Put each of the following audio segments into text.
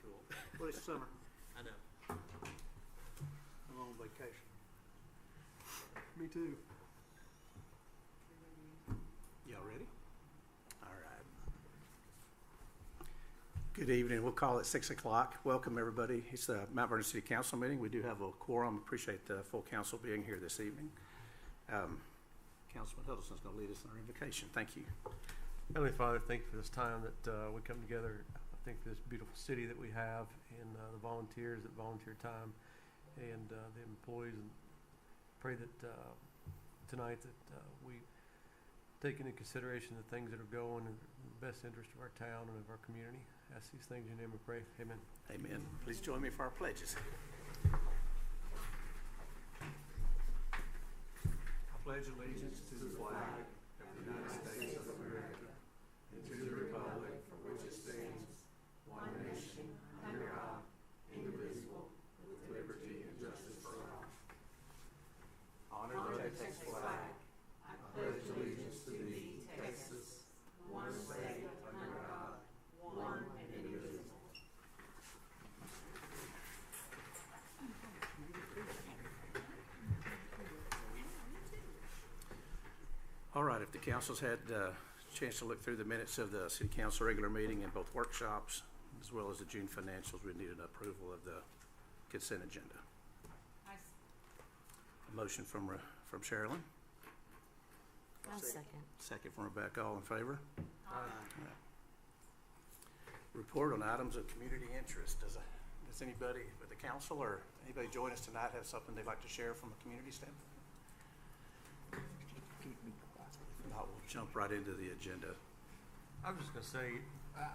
cool. Well, it's summer. I know. I'm on vacation. Me too. Y'all ready? All right. Good evening. We'll call it 6 o'clock. Welcome, everybody. It's the Mount Vernon City Council meeting. We do have a quorum. Appreciate the full council being here this evening. Councilman Huddleston's going to lead us in our invocation. Thank you. Heavenly Father, thank you for this time that we come together. I think for this beautiful city that we have, and the volunteers that volunteer time, and the employees. And pray that tonight that we take into consideration the things that are going in the best interest of our town and of our community. Ask these things in your name we pray. Amen. Amen. Please join me for our pledges. I pledge allegiance to the flag of the United States of America and to the republic for which it stands, one nation, under God, indivisible, with liberty and justice for all. Honor the Texas flag. I pledge allegiance to thee, Texas, one state, under God, one and indivisible. All right, if the council's had a chance to look through the minutes of the city council regular meeting and both workshops, as well as the June financials, we need an approval of the consent agenda. A motion from Sherilyn. I'll second. Second from Rebecca. All in favor? Aye. Right. Report on items of community interest. Does anybody with the council or anybody join us tonight have something they'd like to share from a community standpoint? If not, we'll jump right into the agenda. I was just going to say,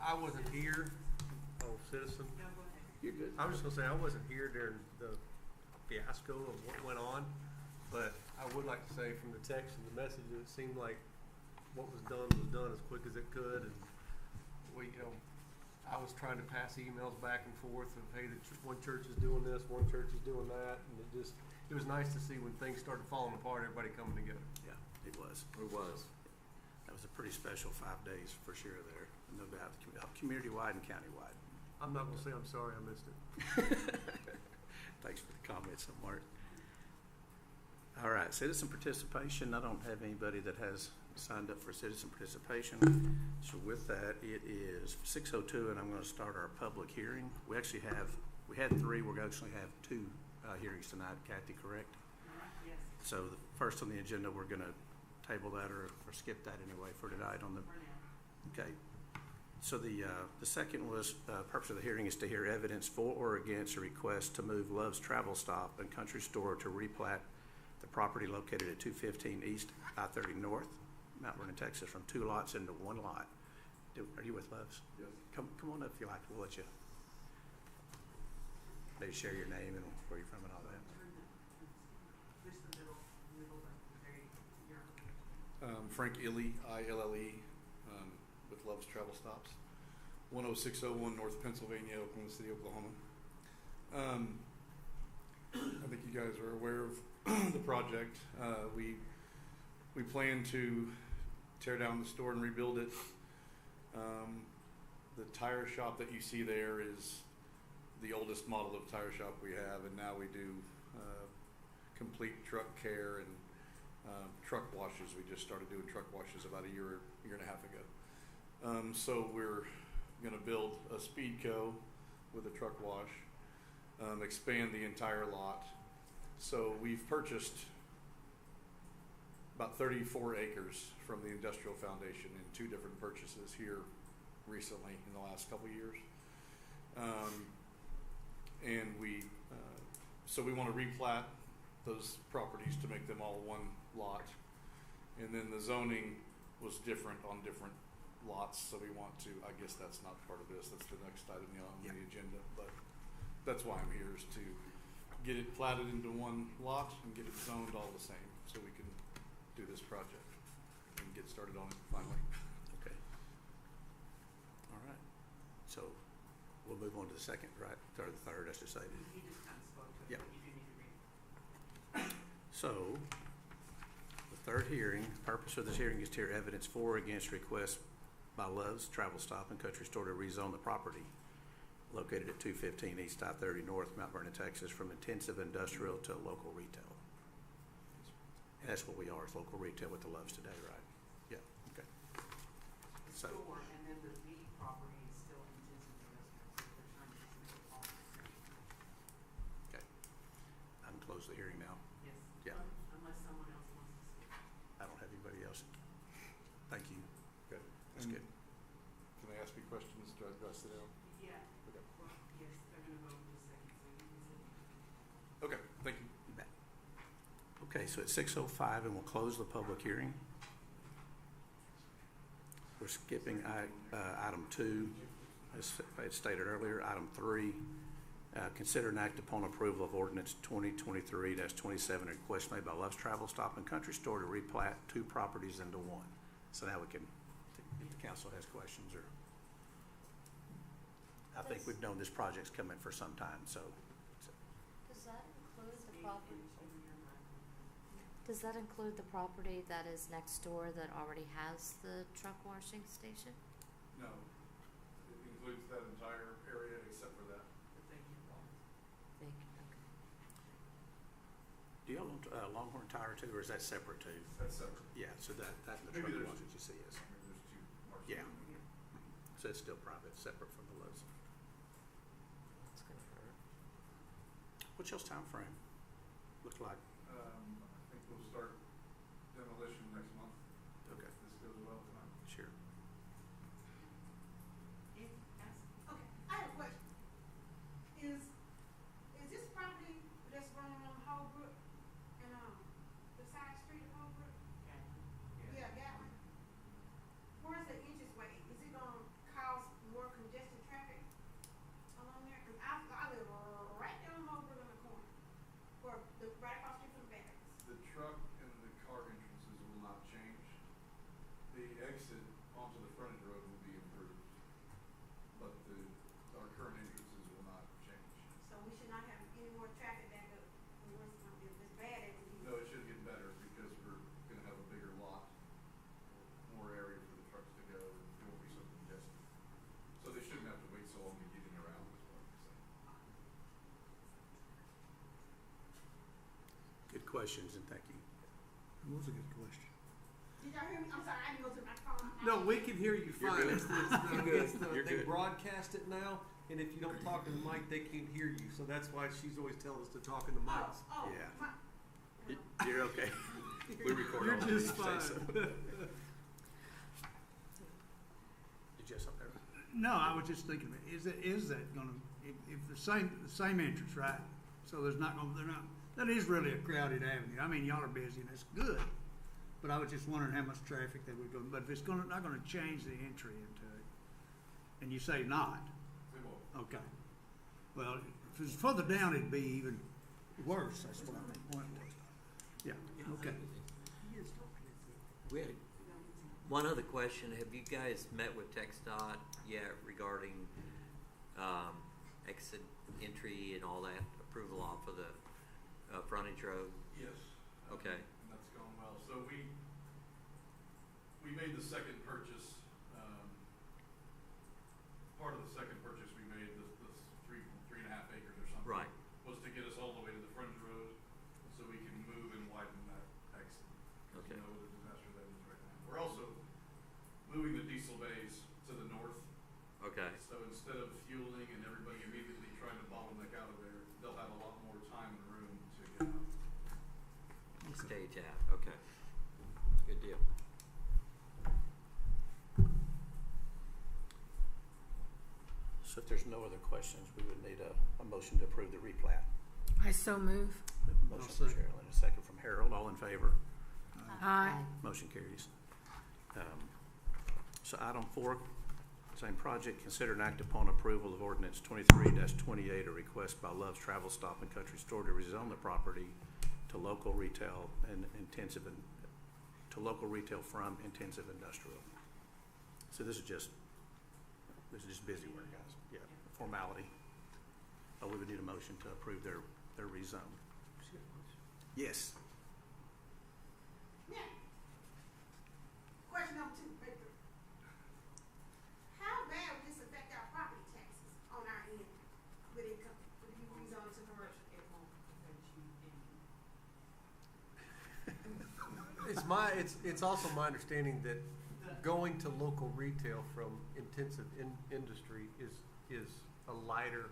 I wasn't here. Oh, citizen. You're good. I was just going to say, I wasn't here during the fiasco of what went on, but I would like to say from the text and the message, it seemed like what was done as quick as it could. And we, I was trying to pass emails back and forth of, hey, one church is doing this, one church is doing that. And it was nice to see when things started falling apart, everybody coming together. Yeah, it was. It was. That was a pretty special 5 days for sure there. No doubt. Community-wide and county-wide. I'm not going to say I'm sorry I missed it. Thanks for the comments, Mark. All right, citizen participation. I don't have anybody that has signed up for citizen participation. So with that, it is 6:02, and I'm going to start our public hearing. We had 3. We're going to actually have 2 hearings tonight. Kathy, correct? Yes. So the first on the agenda, we're going to table that or skip that anyway for tonight on the. Okay. So the second was, purpose of the hearing is to hear evidence for or against a request to move Love's Travel Stop and Country Store to replat the property located at 215 East I-30 North, Mount Vernon, Texas, from 2 lots into 1 lot. Are you with Love's? Yes. Come on up if you like. We'll let you maybe share your name and where you're from and all that. Just the middle, Frank Ille, I-L-L-E, with Love's Travel Stops, 10601 North Pennsylvania, Oklahoma City, Oklahoma. I think you guys are aware of the project. We plan to tear down the store and rebuild it. The tire shop that you see there is the oldest model of tire shop we have, and now we do complete truck care and truck washes. We just started doing truck washes about a year and a half ago. So we're going to build a Speedco with a truck wash, expand the entire lot. So we've purchased about 34 acres from the Industrial Foundation in 2 different purchases here recently in the last couple of years. And so we want to replat those properties to make them all 1 lot. And then the zoning was different on different lots, so we want to, I guess that's not part of this, that's the next item on the agenda, but that's why I'm here, is to get it platted into 1 lot and get it zoned all the same, so we can do this project and get started on it finally. Okay. All right. So we'll move on to the second, right? Or the third, I should say. He just kind of spoke to it, Yeah. but you do need to read. So the third hearing, the purpose of this hearing is to hear evidence for or against request by Love's Travel Stop and Country Store to rezone the property located at 215 East I-30 North, Mount Vernon, Texas, from intensive industrial to local retail. And that's what we are, is local retail with the Loves Today, right? Yeah, okay. The So- store, and then the B property is still intensive investment, so they're trying to just make it all the same. Okay. I can close the hearing now. Yes. Yeah. Unless someone else wants to speak. I don't have anybody else. Thank you. Good. That's And good. Can I ask you questions? Do I sit down? Yeah, Okay. well, yes, they're gonna vote in a second, so you can sit. Okay, thank you. You bet. Okay, so it's 6:05 and we'll close the public hearing. We're skipping item 2, as I had stated earlier. Item 3, consider an act upon approval of ordinance 2023-27, a request made by Love's Travel Stop and Country Store to replat 2 properties into 1. So now we can, if the council has questions, or I think we've known this project's coming for some time, so. Does that include the Speak property? into your microphone. Does that include the property that is next door that already has the truck washing station? No, it includes that entire area except for that. The vacant lot. Vacant, okay. Do y'all own Longhorn Tire too, or is that separate too? That's separate. Yeah, so that and the Maybe truck there's- ones that you see is, Maybe there's 2 parcels. Yeah. so it's still private, separate from the Lowe's. That's gonna hurt. What's y'all's time frame? Look like, I think we'll start demolition next month. Okay. If this goes well tonight. sure. If, ask, Okay, I have a question. Is this property that's running on Holbrook and, the side street of Holbrook? okay. Yeah, that one. Where's the entrance way? Is it gonna cause more congested traffic along there? Cause I live right down Holbrook on the corner, or right across the street from the barracks. The truck and the car entrances will not change. The exit onto the frontage road will be improved. But our current entrances will not change. So we should not have any more traffic back up, unless it's as bad as it is. No, it should get better because we're gonna have a bigger lot, more area for the trucks to go, and it won't be so congested. So they shouldn't have to wait so long to getting around, is what I'm saying. Good questions, and thank you. That was a good question. Did y'all hear me? I'm sorry, I didn't go to my phone. No, we can hear you You're fine. good. You're good. You're They good. broadcast it now, and if you don't talk in the mic, they can't hear you. So that's why she's always telling us to talk in the mics. Oh, Yeah. my, You're okay. We record You're all just these, say fine. so. Did you have something there? No, I was just thinking, is that gonna, if the same entrance, right? So they're not, that is really a crowded avenue. I mean, y'all are busy and it's good. But I was just wondering how much traffic that would go, but if it's not gonna change the entry into it, and you say not, They won't. okay. Well, if it's further down, it'd be even worse, that's what I think, point was. Yeah, okay. We had one other question. Have you guys met with TxDOT yet regarding exit entry and all that approval off of the frontage road? Yes. Okay. And that's gone well. So we made the second purchase, part of the second purchase we made, this 3.5 acres or something. Right. Was to get us all the way to the frontage road, so we can move and widen that exit. Okay. You know what a disaster that is right now. We're also moving the diesel bays to the north. Okay. So instead of fueling and everybody immediately trying to bottleneck out of there, they'll have a lot more time and room to get out. Stage out. Okay. Good deal. So if there's no other questions, we would need a motion to approve the replat. I so move. Motion I'll from second. Cheryl and a second from Harold. All in favor? Aye. Motion carries. So item 4, same project, consider an act upon approval of ordinance 23-28, a request by Love's Travel Stop and Country Store to rezone the property to local retail and local retail from intensive industrial. So this is just busy work, guys. Yeah, formality. We would need a motion to approve their rezone. Yes. yeah. Question number 2, right there. How bad would this affect our property taxes on our end? it's also my understanding that going to local retail from intensive industry is a lighter,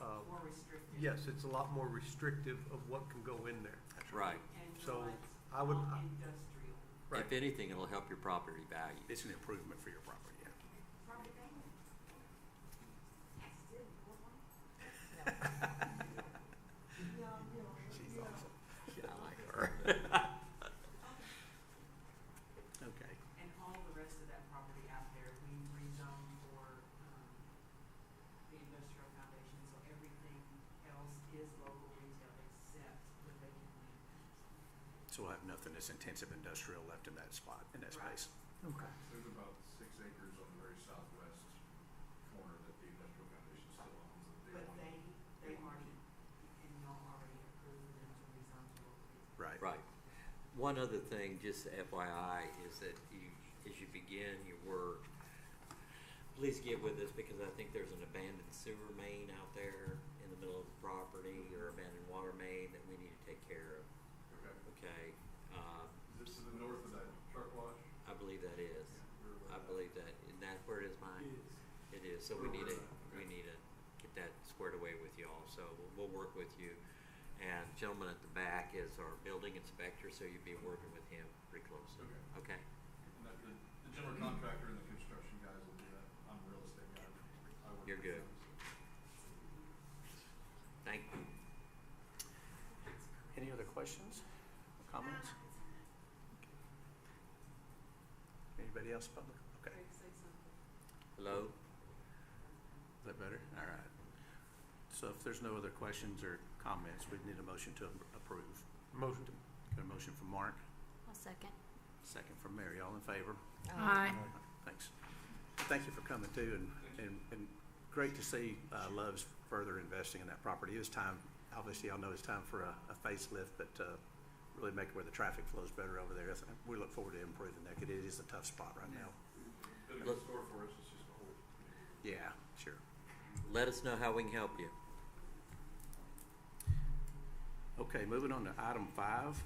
More restrictive. yes, it's a lot more restrictive of what can go in there. Right. And So it's I would, all industrial. right. If anything, it'll help your property value. It's an improvement for your property, yeah. Probably they would. That's still important. She's awesome. I like her. Okay. And all the rest of that property out there, we rezoned for, the industrial foundation, so everything else is local retail except the vacant land. So we'll have nothing that's intensive industrial left in that spot, in that Right. space. Okay. There's about 6 acres on the very southwest corner that the industrial foundation still owns. That But want- they already, and y'all already approved them to rezone to local retail. Right. Right. One other thing, just FYI, is that as you begin your work, please get with us because I think there's an abandoned sewer main out there in the middle of the property or abandoned water main that we need to take care of. Okay. Okay. Is this to the north of that truck wash? I believe that is. We're aware I of that. believe that. Isn't that where it is, Mike? It is. So we need to get that squared away with y'all. So we'll work with you. And gentleman at the back is our building inspector, so you'll be working with him pretty closely. Okay. And that, the general contractor and the construction guys will do that. I'm a real estate guy. I work You're with good. them, so. Thank you. Any other questions or comments? Anybody else public? Okay. Craig, say something. Hello? Is that better? All right. So if there's no other questions or comments, we'd need a motion to approve. Motion to, Got a motion from Mark, I'll second. second from Mary. All in favor? Aye. Thanks. Thank you for coming too, and great to see Love's further investing in that property. It is time, obviously y'all know it's time for a facelift, but really make it where the traffic flows better over there. We look forward to improving that. It is a tough spot right now. Been a Look- good store for us. It's just a whole. Yeah, sure. Let us know how we can help you. Okay, moving on to item 5.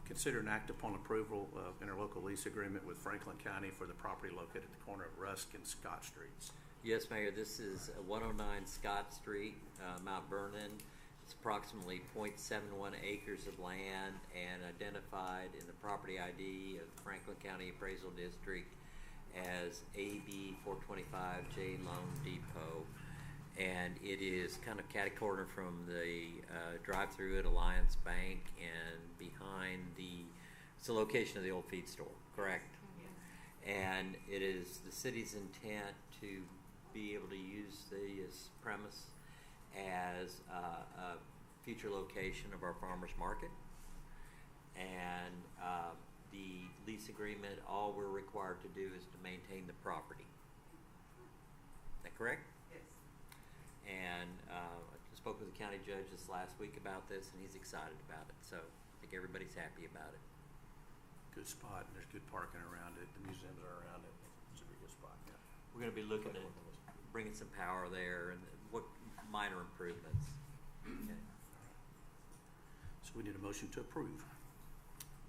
Consider and act upon approval of interlocal lease agreement with Franklin County for the property located at the corner of Rusk and Scott Streets. Yes, Mayor, this is 109 Scott Street, Mount Vernon. It's approximately .71 acres of land and identified in the property ID of Franklin County Appraisal District as AB 425J Loan Depot. And it is kind of catty-corner from the drive-through at Alliance Bank and behind it's the location of the old feed store, correct? Yes. And it is the city's intent to be able to use this premise as a future location of our farmers market. And the lease agreement, all we're required to do is to maintain the property. Is that correct? Yes. And I spoke with the county judge this last week about this, and he's excited about it. So I think everybody's happy about it. Good spot, and there's good parking around it. The museums are around it. It's a pretty good spot, yeah. We're going to be looking at bringing some power there and what minor improvements. Okay. So we need a motion to approve.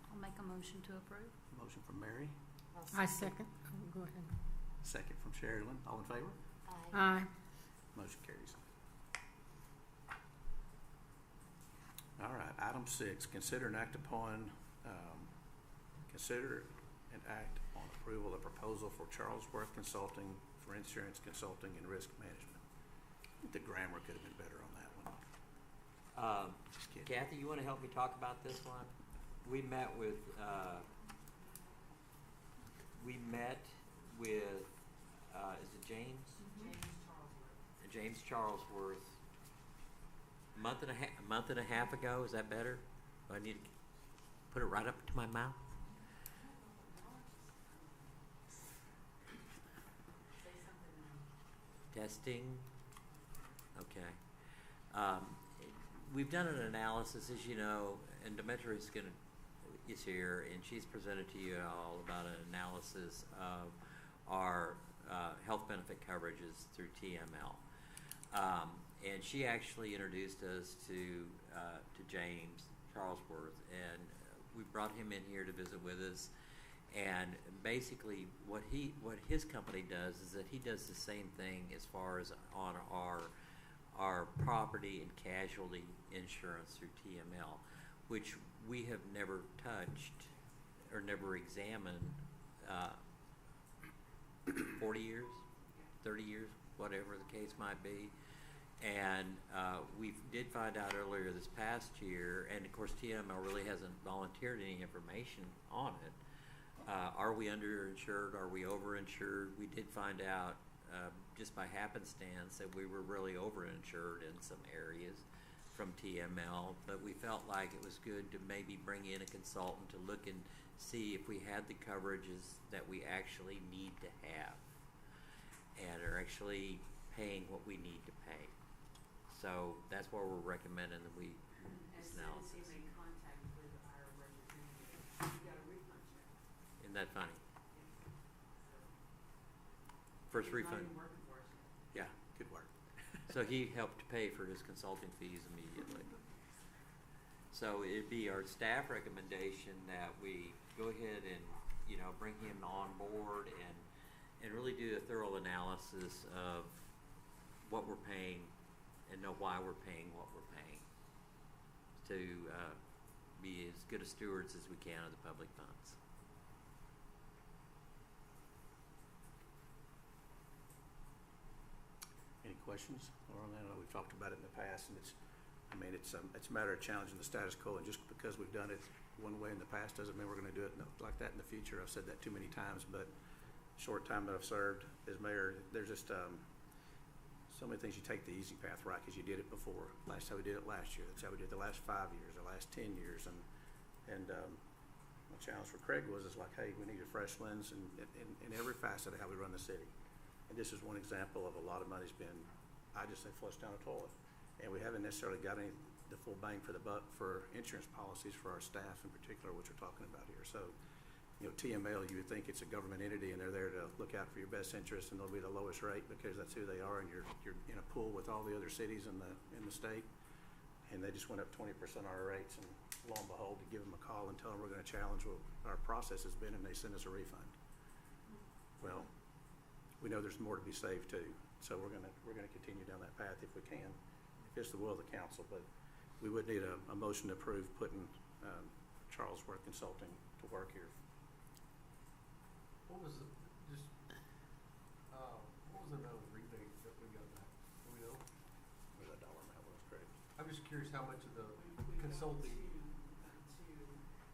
I'll make a motion to approve. Motion from Mary, I'll I second. Oh, go ahead. second from Sherilyn. All in favor? Aye. Aye. Motion carries. All right, item 6, consider and act upon, consider and act on approval of proposal for Charlesworth Consulting for insurance consulting and risk management. I think the grammar could have been better on that one. Just kidding. Kathy, you want to help me talk about this one? We met with is it James? James Charlesworth. A month and a half ago. Is that better? Do I need to put it right up to my mouth? Say something now. Testing. Okay. We've done an analysis, as you know, and Demetra is here, and she's presented to you all about an analysis of our health benefit coverages through TML. And she actually introduced us to James Charlesworth, and we brought him in here to visit with us, and basically what his company does is that he does the same thing as far as on our property and casualty insurance through TML, which we have never touched or never examined 40 years, 30 years, whatever the case might be. And we did find out earlier this past year, and of course TML really hasn't volunteered any information on it. Are we underinsured? Are we overinsured? We did find out just by happenstance that we were really overinsured in some areas from TML, but we felt like it was good to maybe bring in a consultant to look and see if we had the coverages that we actually need to have and are actually paying what we need to pay. So that's why we're recommending that we As this soon as he analysis. made contact with our representative, he got a refund check. Isn't that funny? So First he's refund. not even working for us yet. Yeah. Good work. So he helped pay for his consulting fees immediately. So it'd be our staff recommendation that we go ahead and, bring him on board and really do a thorough analysis of what we're paying and know why we're paying what we're paying to be as good a stewards as we can of the public funds. Any questions on that? I know we've talked about it in the past, and it's a matter of challenging the status quo, and just because we've done it one way in the past doesn't mean we're gonna do it like that in the future. I've said that too many times, but short time that I've served as mayor, there's just, so many things you take the easy path, right, because you did it before. Last time we did it last year, that's how we did it the last 5 years, the last 10 years, and my challenge for Craig was, like, hey, we need a fresh lens in every facet of how we run the city. And this is one example of a lot of money's been, I just say, flushed down a toilet. And we haven't necessarily got the full bang for the buck for insurance policies for our staff in particular, which we're talking about here. So, TML, you would think it's a government entity and they're there to look out for your best interest and they'll be the lowest rate because that's who they are, and you're in a pool with all the other cities in the state. And they just went up 20% on our rates, and lo and behold, to give them a call and tell them we're gonna challenge what our process has been, and they send us a refund. Well, we know there's more to be saved too, so we're gonna continue down that path if we can, if it's the will of the council. But we would need a motion to approve putting Charles Worth Consulting to work here. What was the, just, what was the amount of rebate that we got back? Do we know? What that dollar amount was, Craig? I'm just curious how much of the We got consulting. to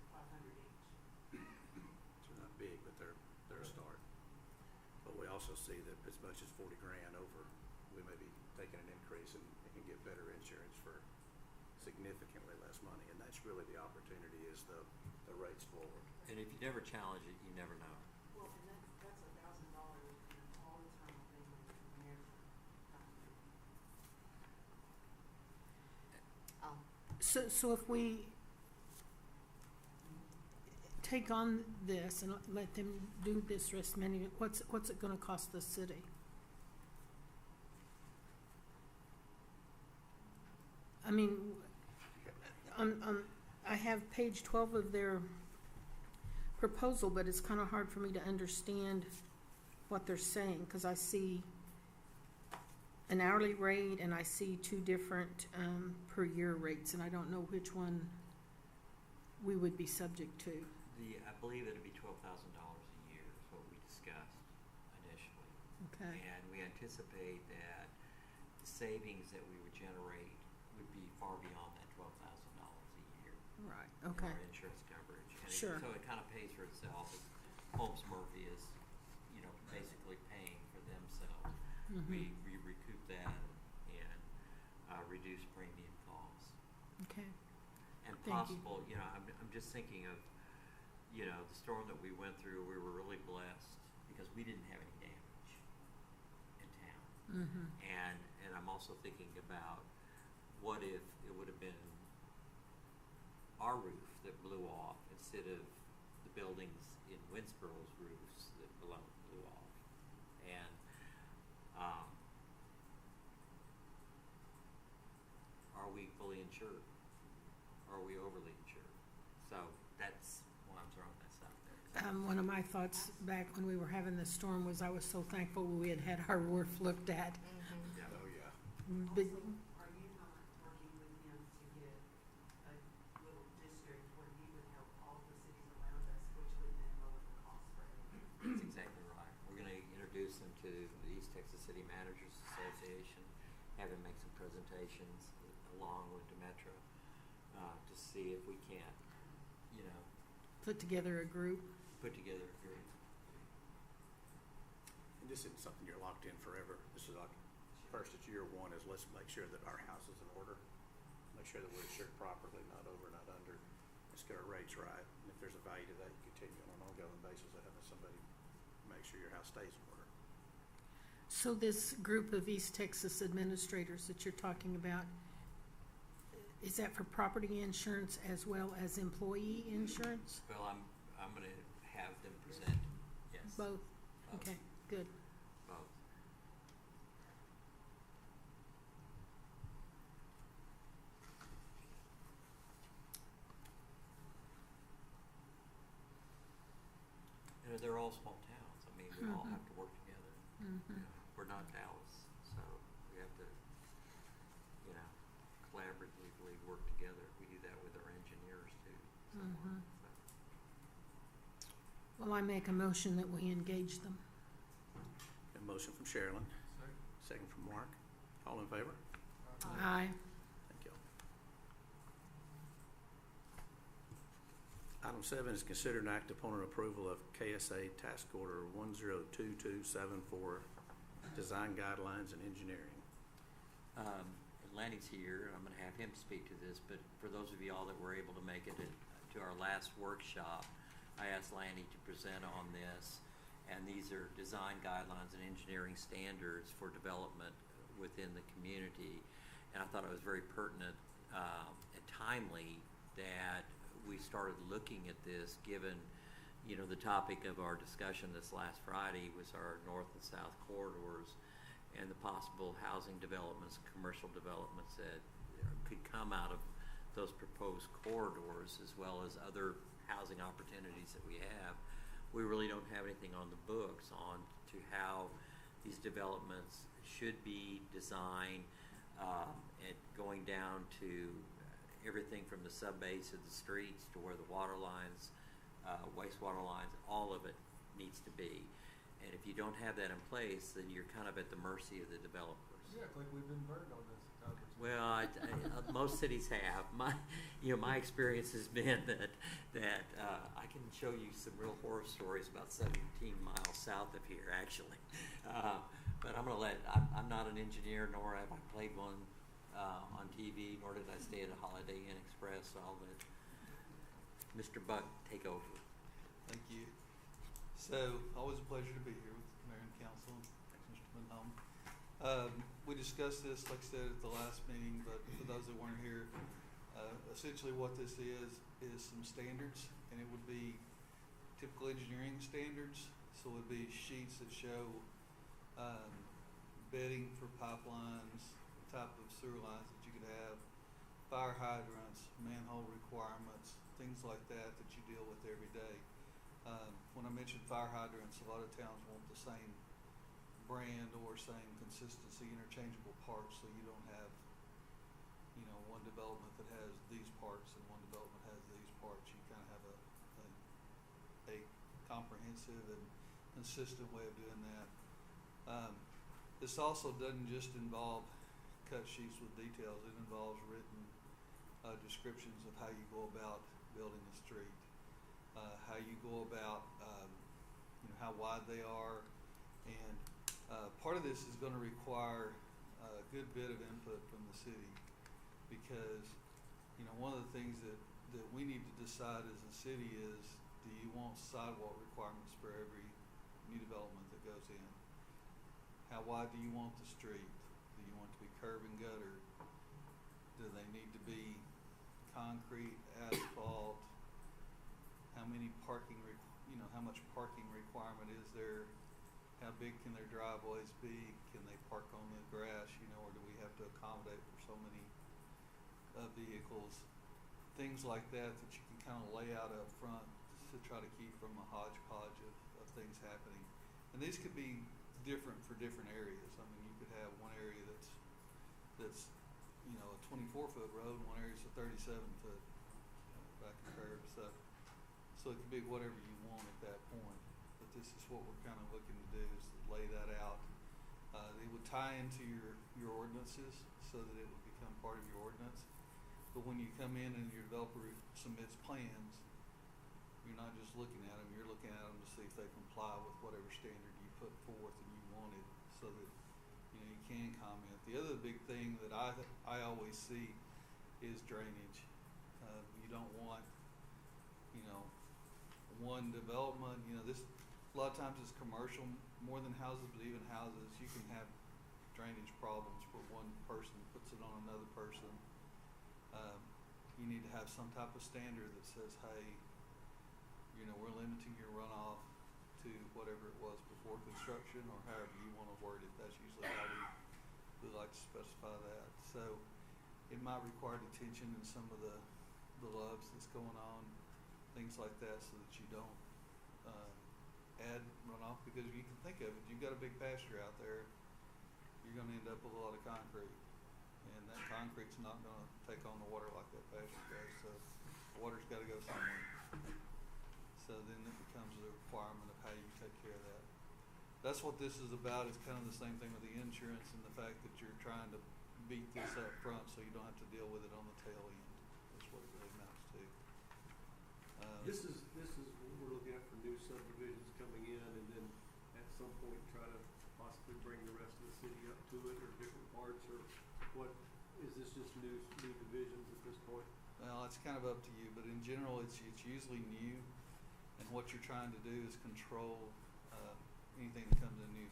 500 each. So they're not big, but they're a start. But we also see that as much as 40 grand over, we may be taking an increase and can get better insurance for significantly less money, and that's really the opportunity, is the rates forward. And if you never challenge it, you never know. Well, and that's $1,000 all the time they never have to. Oh, So if we take on this and let them do this risk management, what's it gonna cost the city? I mean, I have page 12 of their proposal, but it's kind of hard for me to understand what they're saying, because I see an hourly rate and I see two different per year rates, and I don't know which one we would be subject to. I believe it'd be $12,000 a year is what we discussed initially. Okay. And we anticipate that the savings that we would generate would be far beyond that $12,000 a year. Right. In Okay. our insurance coverage. And Sure. so it kind of pays for itself. Holmes Murphy is, basically paying for themselves. Mhm. We recoup that and reduce premium costs. Okay. And Thank you. possible, I'm just thinking of, the storm that we went through. We were really blessed because we didn't have any damage in town. Mm-hmm. And I'm also thinking about what if it would have been our roof that blew off instead of the buildings in Winsboro's roofs that blew off. And are we fully insured? Are we overly insured? So that One of my thoughts back when we were having the storm was I was so thankful we had had our roof looked at. Oh, yeah. But, Also, are you not working with him to get a little district where he would help all the cities around us, which would then lower the cost for everyone? That's exactly right. We're gonna introduce them to the East Texas City Managers Association, have them make some presentations along with Demetra, to see if we can't, you know, put together a group. put together a group. And this isn't something you're locked in forever. This is like, first it's year one is let's make sure that our house is in order. Make sure that we're insured properly, not over, not under. Let's get our rates right. And if there's a value to that, you continue on an ongoing basis of having somebody make sure your house stays in order. So this group of East Texas administrators that you're talking about, is that for property insurance as well as employee insurance? Well, I'm gonna have them present, yes. Both? Both. Okay, good. Both. And they're all small towns. I mean, we all have to work together. Mhm. We're not Dallas, so we have to, you know, collaboratively work together. We do that with our engineers too. Mhm. So, Well, I make a motion that we engage them. A motion from Sherilyn, second from Mark. All in favor? Aye. Thank you. Item 7 is consider an act upon an approval of KSA Task Order 102274, Design Guidelines and Engineering. Lanny's here, and I'm gonna have him speak to this, but for those of y'all that were able to make it to our last workshop, I asked Lanny to present on this, and these are design guidelines and engineering standards for development within the community. And I thought it was very pertinent and timely that we started looking at this, given, you know, the topic of our discussion this last Friday was our north and south corridors and the possible housing developments, commercial developments that could come out of those proposed corridors, as well as other housing opportunities that we have. We really don't have anything on the books on to how these developments should be designed, and going down to everything from the subbase of the streets to where the water lines, wastewater lines, all of it needs to be. And if you don't have that in place, then you're kind of at the mercy of the developers. Yeah, it's like we've been burned on this. Well, most cities have. My experience has been that I can show you some real horror stories about 17 miles south of here, actually. But I'm not an engineer, nor have I played one on TV, nor did I stay at a Holiday Inn Express. So I'll let Mr. Buck take over. Thank you. So, always a pleasure to be here with the Mayor and Council. Thanks, Mr. Benham. We discussed this, like I said, at the last meeting, but for those that weren't here, essentially what this is some standards, and it would be typical engineering standards. So it would be sheets that show bedding for pipelines, type of sewer lines that you could have, fire hydrants, manhole requirements, things like that you deal with every day. When I mentioned fire hydrants, a lot of towns want the same brand or same consistency, interchangeable parts, so you don't have, you know, one development that has these parts and one development has these parts. You kind of have a comprehensive and consistent way of doing that. This also doesn't just involve cut sheets with details. It involves written descriptions of how you go about building a street, how you go about, you know, how wide they are, and part of this is going to require a good bit of input from the city, because, you know, one of the things that we need to decide as a city is, do you want sidewalk requirements for every new development that goes in? How wide do you want the street? Do you want it to be curb and gutter? Do they need to be concrete, asphalt? How many how much parking requirement is there? How big can their driveways be? Can they park on the grass, you know, or do we have to accommodate for so many vehicles? Things like that you can kind of lay out up front to try to keep from a hodgepodge of things happening. And these could be different for different areas. I mean, you could have one area that's you know, a 24-foot road, and one area's a 37-foot back and curve. So it could be whatever you want at that point. But this is what we're kind of looking to do, is to lay that out. It would tie into your ordinances so that it would become part of your ordinance. But when you come in and your developer submits plans, you're not just looking at them, you're looking at them to see if they comply with whatever standard you put forth and you wanted, so that you know you can comment. The other big thing that I always see is drainage. You don't want, you know, one development, you know, this a lot of times it's commercial more than houses, but even houses, you can have drainage problems where one person puts it on another person. You need to have some type of standard that says, hey, you know, we're limiting your runoff to whatever it was before construction, or however you want to word it. That's usually how we like to specify that. So it might require detention in some of the lubs that's going on, things like that, so that you don't add runoff. Because you can think of it, you've got a big pasture out there, you're going to end up with a lot of concrete, and that concrete's not going to take on the water like that pasture does. So the water's got to go somewhere. So then it becomes a requirement of how you take care of that. That's what this is about. It's kind of the same thing with the insurance, and the fact that you're trying to beat this up front so you don't have to deal with it on the tail end. That's what it really amounts to. This is what we're looking at for new subdivisions coming in, and then at some point try to possibly bring the rest of the city up to it, or different parts, or what, is this just new divisions at this point? Well, it's kind of up to you, but in general, it's usually new, and what you're trying to do is control anything that comes in new.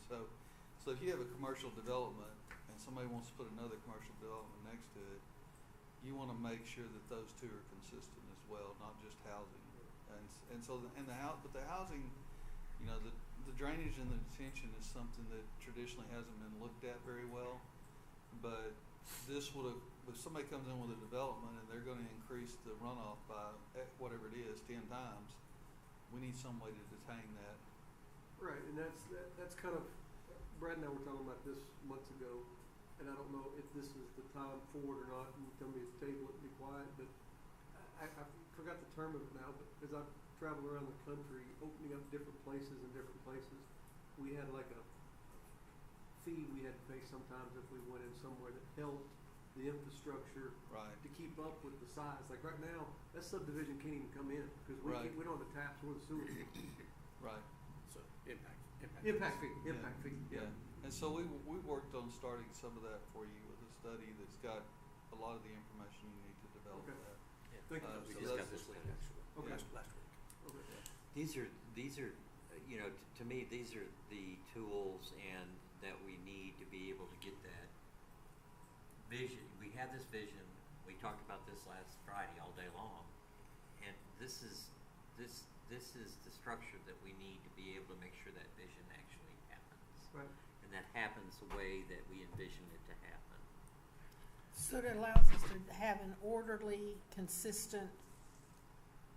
So if you have a commercial development and somebody wants to put another commercial development next to it, you want to make sure that those two are consistent as well, not just housing. But the housing, you know, the drainage and the detention is something that traditionally hasn't been looked at very well. But this would have, if somebody comes in with a development and they're going to increase the runoff by whatever it is 10 times, we need some way to detain that. Right, and that's kind of, Brad and I were talking about this months ago, and I don't know if this is the time for it or not, and you tell me to table it and be quiet, but I forgot the term of it now, but as I've traveled around the country, opening up different places, we had like a fee we had to pay sometimes if we went in somewhere that helped the infrastructure to keep up with the size. Like right now, that subdivision can't even come in because we don't have the taps or the sewer. Right. So Impact fee. Yeah. And so we worked on starting some of that for you with a study that's got a lot of the information you need to develop that. Yeah. Thank you. We So just got that's- this week, actually. Okay. Last week. Okay. These are, you know, to me, these are the tools and that we need to be able to get that vision. We had this vision, we talked about this last Friday all day long, and this is the structure that we need to be able to make sure that vision actually happens. Right. And that happens the way that we envision it to happen. So it allows us to have an orderly, consistent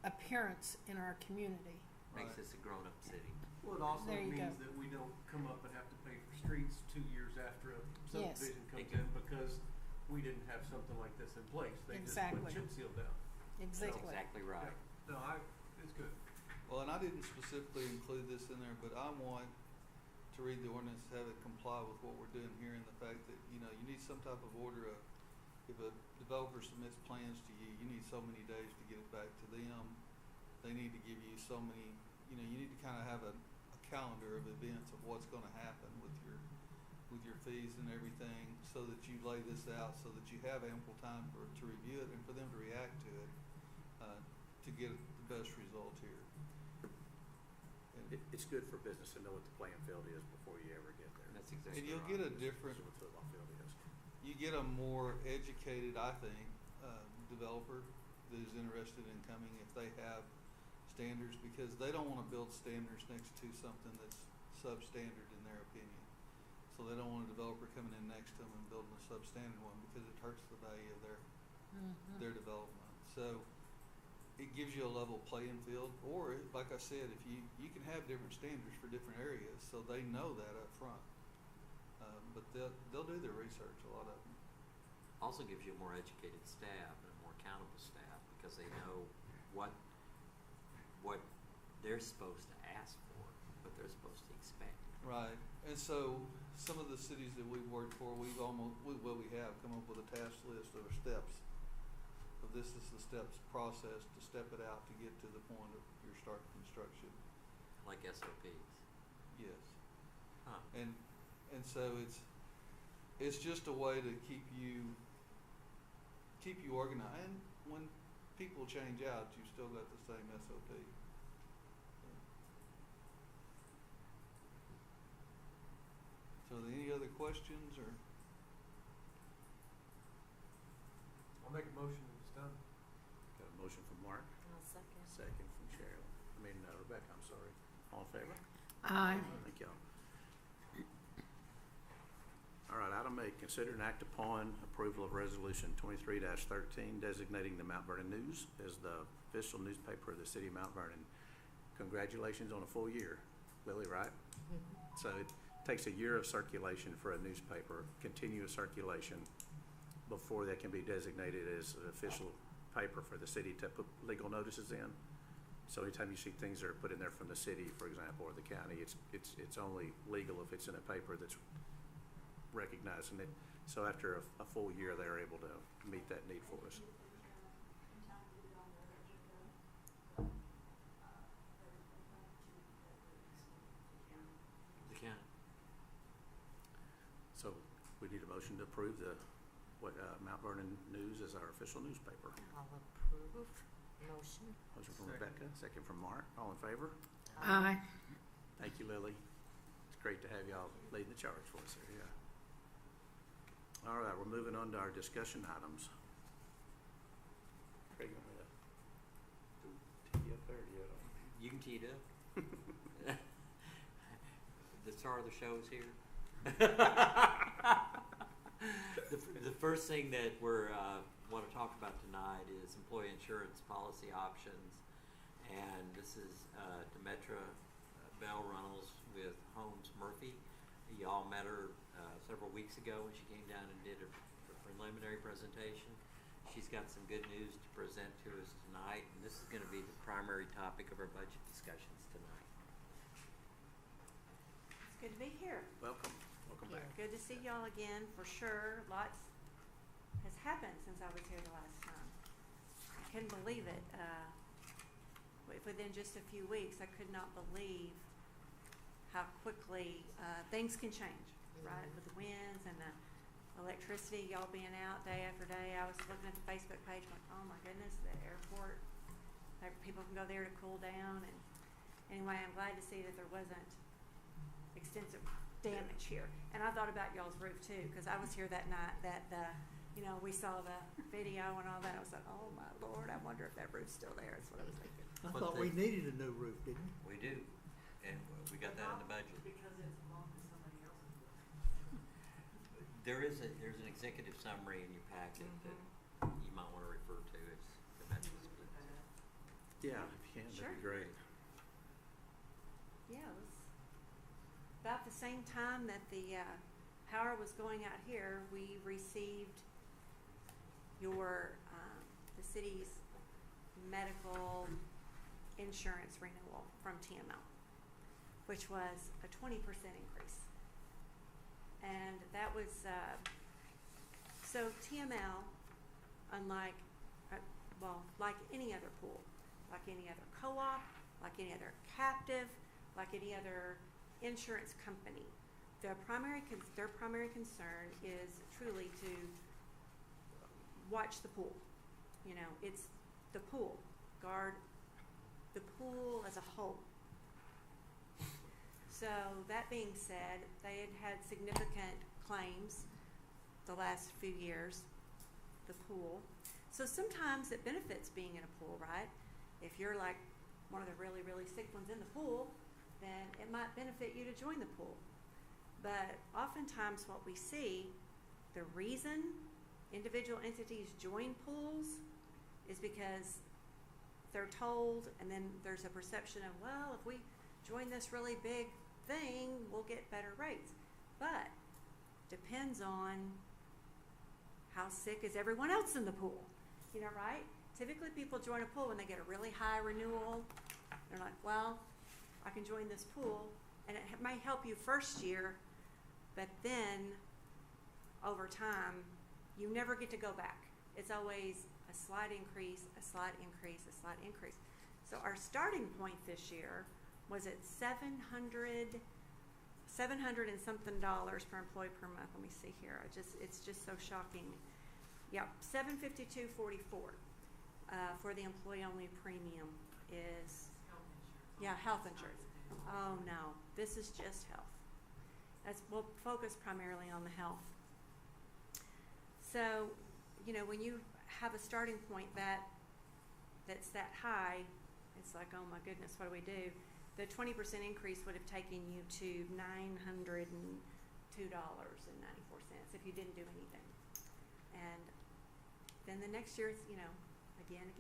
appearance in our community. Makes us a grown-up city. Well, it also There you means go. that we don't come up and have to pay for streets 2 years after a Yes. subdivision comes Thank you. in because we didn't have something like this in place. They Exactly. just put chip seal down. Exactly. Exactly right. Yeah. No, it's good. Well, and I didn't specifically include this in there, but I want to read the ordinance, have it comply with what we're doing here, and the fact that, you know, you need some type of order of, if a developer submits plans to you, you need so many days to get it back to them. They need to give you so many, you know, you need to kind of have a calendar of events of what's going to happen with your fees and everything, so that you lay this out, so that you have ample time to review it and for them to react to it, to get the best result here. It's good for business to know what the playing field is before you ever get there. That's exactly And you'll right. get a different, That's what the football field is. you get a more educated, I think, developer that is interested in coming if they have standards, because they don't want to build standards next to something that's substandard in their opinion. So they don't want a developer coming in next to them and building a substandard one, because it hurts the value of their development. So it gives you a level playing field, or like I said, if you can have different standards for different areas, so they know that up front. But they'll do their research, a lot of them. Also gives you a more educated staff and a more accountable staff because they know what they're supposed to ask for, what they're supposed to expect. Right, and so some of the cities that we've worked for, we have come up with a task list of steps. Of this is the steps process to step it out to get to the point of your start construction. Like SOPs. Yes. Huh. And so it's just a way to keep you organized. And when people change out, you still got the same SOP. So are there any other questions or? I'll make a motion at this time. Got a motion from Mark, I'll second. second from Cheryl. Rebecca, I'm sorry. All in favor? Aye. Thank y'all. All right, item 8, consider and act upon approval of resolution 23-13 designating the Mount Vernon News as the official newspaper of the city of Mount Vernon. Congratulations on a full year, Lily, right? So it takes a year of circulation for a newspaper, continuous circulation, before they can be designated as an official paper for the city to put legal notices in. So anytime you see things that are put in there from the city, for example, or the county, it's only legal if it's in a paper that's recognizing it. So after a full year, they're able to meet that need for us. The county. So we need a motion to approve the Mount Vernon News as our official newspaper. I'll approve. Motion. Motion from Second. Rebecca, second from Mark. All in favor? Aye. Thank you, Lily. It's great to have y'all leading the charge for us here, yeah. All right, we're moving on to our discussion items. Craig, you want me to tee you up there? You can tee it up. The star of the show is here. The first thing that we're want to talk about tonight is employee insurance policy options, and this is Demetra Bell Runnels with Holmes Murphy. Y'all met her several weeks ago when she came down and did her preliminary presentation. She's got some good news to present to us tonight, and this is going to be the primary topic of our budget discussions tonight. It's good to be here. Welcome back. Good to see y'all again, for sure. Lots has happened since I was here the last time. I couldn't believe it. Within just a few weeks, I could not believe how quickly things can change, right? With the winds and the electricity, y'all being out day after day. I was looking at the Facebook page, like, oh my goodness, the airport, people can go there to cool down. And anyway, I'm glad to see that there wasn't extensive damage here. And I thought about y'all's roof too, because I was here that night that we saw the video and all that. I was like, oh my Lord, I wonder if that roof's still there. That's what I was thinking. I But thought we needed a new roof, didn't we? We do, and we got that in the budget. Because it's belonged to somebody else's. There's an executive summary in your packet that you might want to refer to. It's Demetra's piece. Yeah, if you can, Sure. that'd be great. Yeah, it was about the same time that the power was going out here. We received the city's medical insurance renewal from TML, which was a 20% increase. And that was, so TML, unlike, like any other pool, like any other co-op, like any other captive, like any other insurance company, their primary concern is truly to watch the pool. It's the pool, guard the pool as a whole. So that being said, they had significant claims the last few years, the pool. So sometimes it benefits being in a pool, right? If you're like one of the really, really sick ones in the pool, then it might benefit you to join the pool. But oftentimes what we see, the reason individual entities join pools is because they're told, and then there's a perception of, well, if we join this really big thing, we'll get better rates. But depends on how sick is everyone else in the pool, you know, right? Typically people join a pool when they get a really high renewal. They're like, well, I can join this pool, and it may help you first year, but then over time, you never get to go back. It's always a slight increase, a slight increase, a slight increase. So our starting point this year was at $700 and something per employee per month. Let me see here. It's just so shocking. Yep, $752.44 for the employee-only premium is health insurance. Oh no, this is just health. We'll focus primarily on the health. So, you know, when you have a starting point that's that high, it's like, oh my goodness, what do we do? The 20% increase would have taken you to $902.94 if you didn't do anything. And then the next year, you know, again.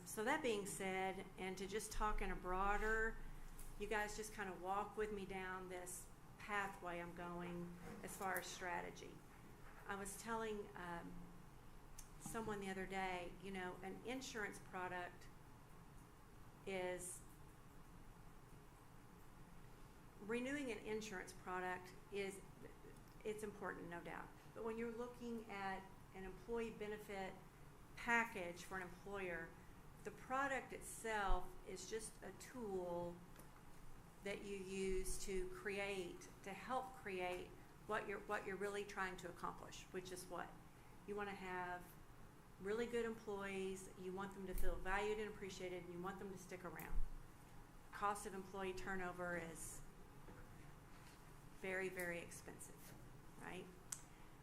So that being said, and to just talk in a broader, you guys just kind of walk with me down this pathway I'm going as far as strategy. I was telling someone the other day, you know, an insurance product is, renewing an insurance product it's important, no doubt. But when you're looking at an employee benefit package for an employer, the product itself is just a tool that you use to help create what you're really trying to accomplish, which is what? You want to have really good employees, you want them to feel valued and appreciated, and you want them to stick around. Cost of employee turnover is very, very expensive, right?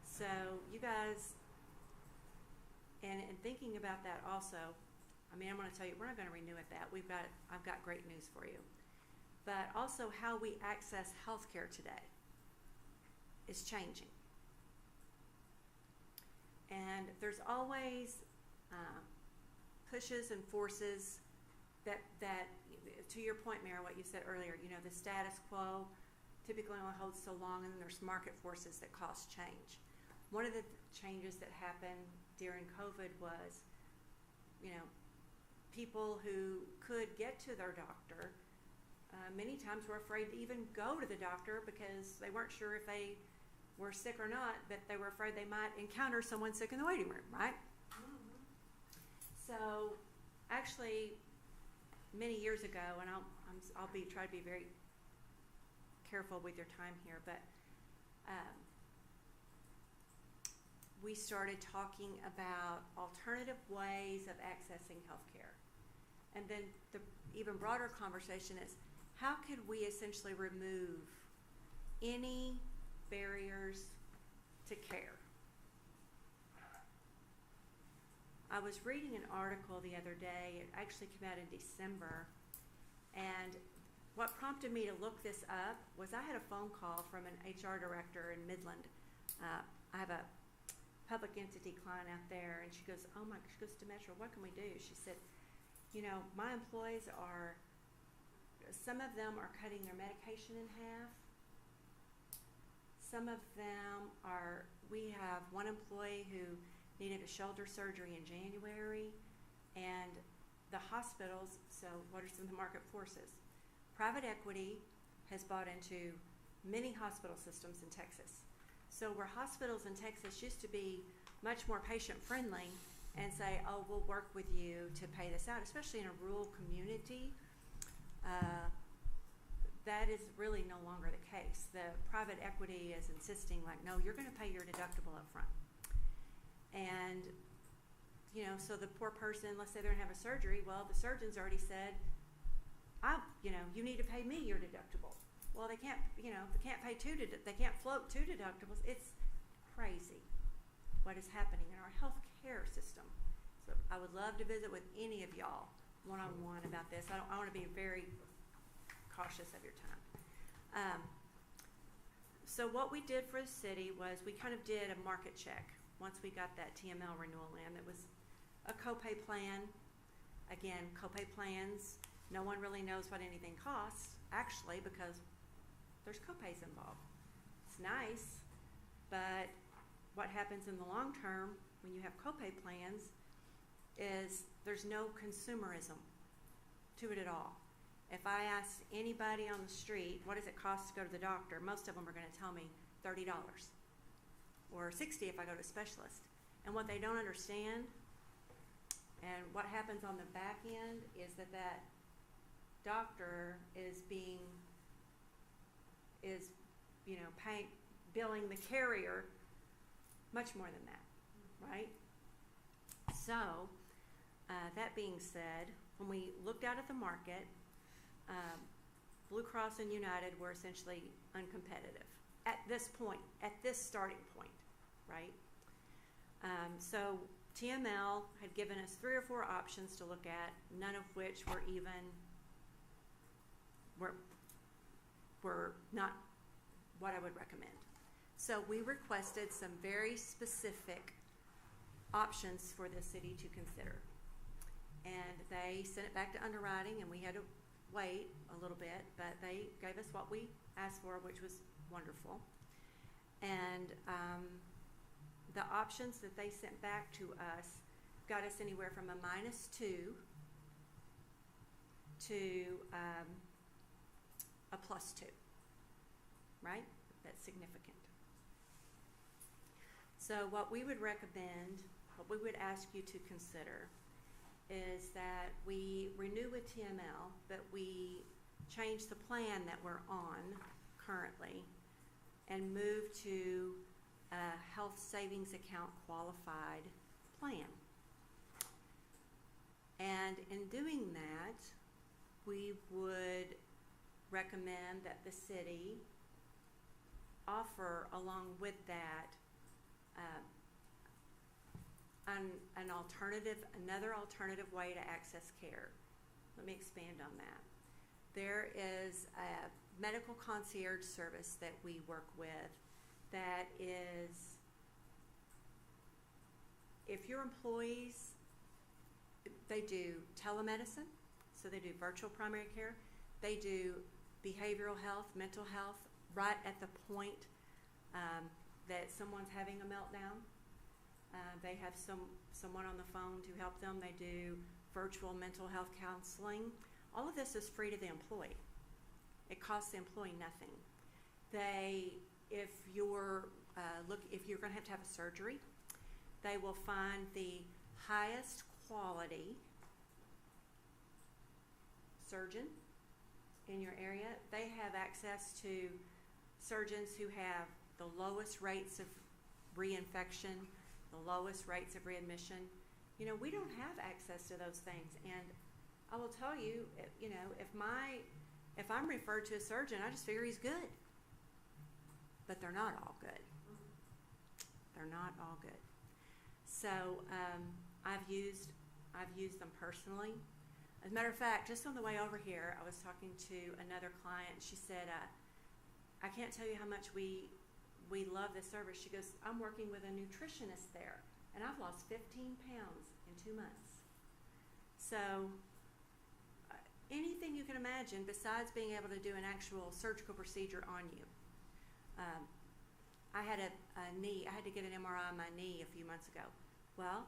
So you guys, and thinking about that also, I mean, I'm going to tell you, we're not going to renew at that. I've got great news for you. But also how we access healthcare today is changing. And there's always pushes and forces that, to your point, Mayor, what you said earlier, you know, the status quo typically only holds so long, and then there's market forces that cause change. One of the changes that happened during COVID was, you know, people who could get to their doctor many times were afraid to even go to the doctor because they weren't sure if they were sick or not, but they were afraid they might encounter someone sick in the waiting room, right? Mm-hmm. So actually many years ago, and I'll try to be very careful with your time here, but we started talking about alternative ways of accessing healthcare. And then the even broader conversation is, how could we essentially remove any barriers to care? I was reading an article the other day, it actually came out in December, and what prompted me to look this up was I had a phone call from an HR director in Midland. I have a public entity client out there, and she goes, Demetra, what can we do? She said, you know, my employees some of them are cutting their medication in half. Some of them we have one employee who needed a shoulder surgery in January, and the hospitals, so what are some of the market forces? Private equity has bought into many hospital systems in Texas. So where hospitals in Texas used to be much more patient-friendly and say, oh, we'll work with you to pay this out, especially in a rural community, that is really no longer the case. The private equity is insisting, like, no, you're going to pay your deductible up front. And, you know, so the poor person, let's say they're going to have a surgery, well, the surgeon's already said, you need to pay me your deductible. Well, they can't, they can't they can't float two deductibles. It's crazy what is happening in our health care system. So I would love to visit with any of y'all one-on-one about this. I want to be very cautious of your time. So what we did for the city was we kind of did a market check once we got that TML renewal in. That was a copay plan. Again, copay plans, no one really knows what anything costs, actually, because there's copays involved. It's nice, but what happens in the long term when you have copay plans is there's no consumerism to it at all. If I ask anybody on the street, what does it cost to go to the doctor? Most of them are going to tell me $30 or $60 if I go to a specialist. And what they don't understand and what happens on the back end is that doctor is billing the carrier much more than that, right? So, that being said, when we looked out at the market, Blue Cross and United were essentially uncompetitive at this point, at this starting point, right? So TML had given us 3 or 4 options to look at, none of which were not what I would recommend. So we requested some very specific options for the city to consider. And they sent it back to underwriting, and we had to wait a little bit, but they gave us what we asked for, which was wonderful. And the options that they sent back to us got us anywhere from a -2 to a +2, right? That's significant. So what we would recommend, what we would ask you to consider is that we renew with TML, but we change the plan that we're on currently and move to a health savings account qualified plan. And in doing that, we would recommend that the city offer along with that another alternative way to access care. Let me expand on that. There is a medical concierge service that we work with that is, if your employees, they do telemedicine, so they do virtual primary care, they do behavioral health, mental health, right at the point that someone's having a meltdown. They have someone on the phone to help them. They do virtual mental health counseling. All of this is free to the employee. It costs the employee nothing. If you're going to have a surgery, they will find the highest quality surgeon in your area. They have access to surgeons who have the lowest rates of reinfection, the lowest rates of readmission. You know, we don't have access to those things. And I will tell you, you know, if I'm referred to a surgeon, I just figure he's good. But they're not all good. They're not all good. So I've used them personally. As a matter of fact, just on the way over here, I was talking to another client. She said, I can't tell you how much we love this service. She goes, I'm working with a nutritionist there, and I've lost 15 pounds in 2 months. So anything you can imagine besides being able to do an actual surgical procedure on you. I had I had to get an MRI on my knee a few months ago. Well,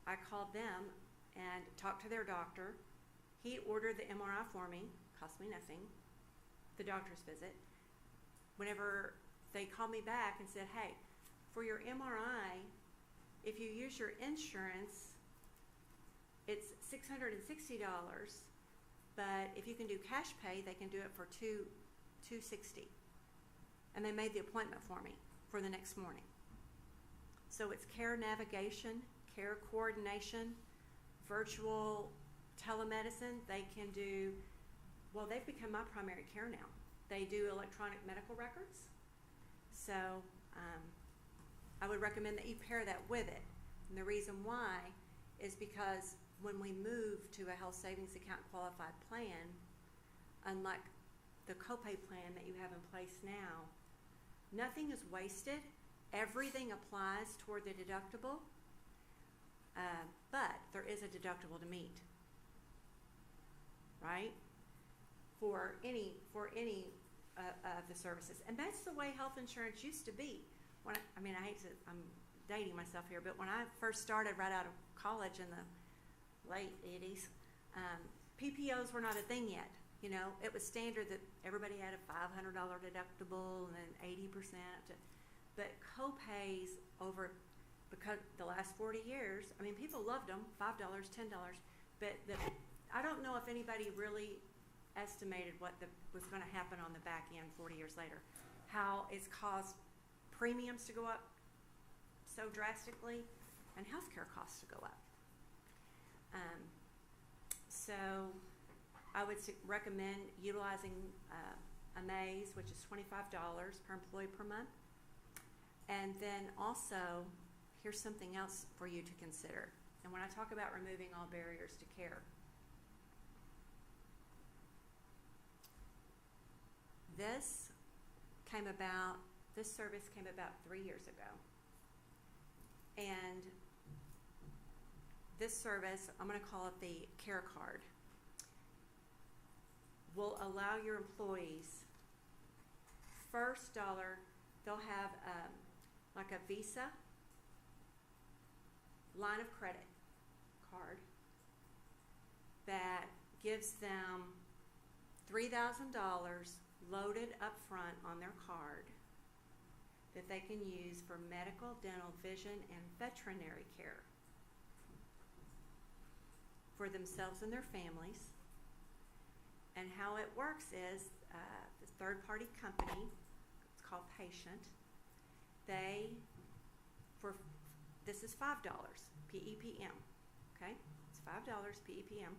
I called them and talked to their doctor. He ordered the MRI for me, cost me nothing, the doctor's visit. Whenever they called me back and said, hey, for your MRI, if you use your insurance, it's $660, but if you can do cash pay, they can do it for $260. And they made the appointment for me for the next morning. So it's care navigation, care coordination, virtual telemedicine. They can do, well, they've become my primary care now. They do electronic medical records. So I would recommend that you pair that with it. And the reason why is because when we move to a health savings account qualified plan, unlike the copay plan that you have in place now, nothing is wasted. Everything applies toward the deductible. but there is a deductible to meet, right? For any of the services, and that's the way health insurance used to be. When I'm dating myself here, but when I first started right out of college in the late 80s, PPOs were not a thing yet. You know, it was standard that everybody had a $500 deductible and then 80%. But co-pays over, because the last 40 years, I mean, people loved them, $5, $10, but I don't know if anybody really estimated what was going to happen on the back end 40 years later. How it's caused premiums to go up so drastically and healthcare costs to go up. So I would recommend utilizing Amaze, which is $25 per employee per month. And then also, here's something else for you to consider. And when I talk about removing all barriers to care, this service came about 3 years ago. And this service, I'm going to call it the Care Card, will allow your employees, first dollar, they'll have like a Visa line of credit card that gives them $3,000 loaded up front on their card that they can use for medical, dental, vision, and veterinary care for themselves and their families. And how it works is this third-party company, it's called Patient, this is $5 PEPM, okay? It's $5 PEPM.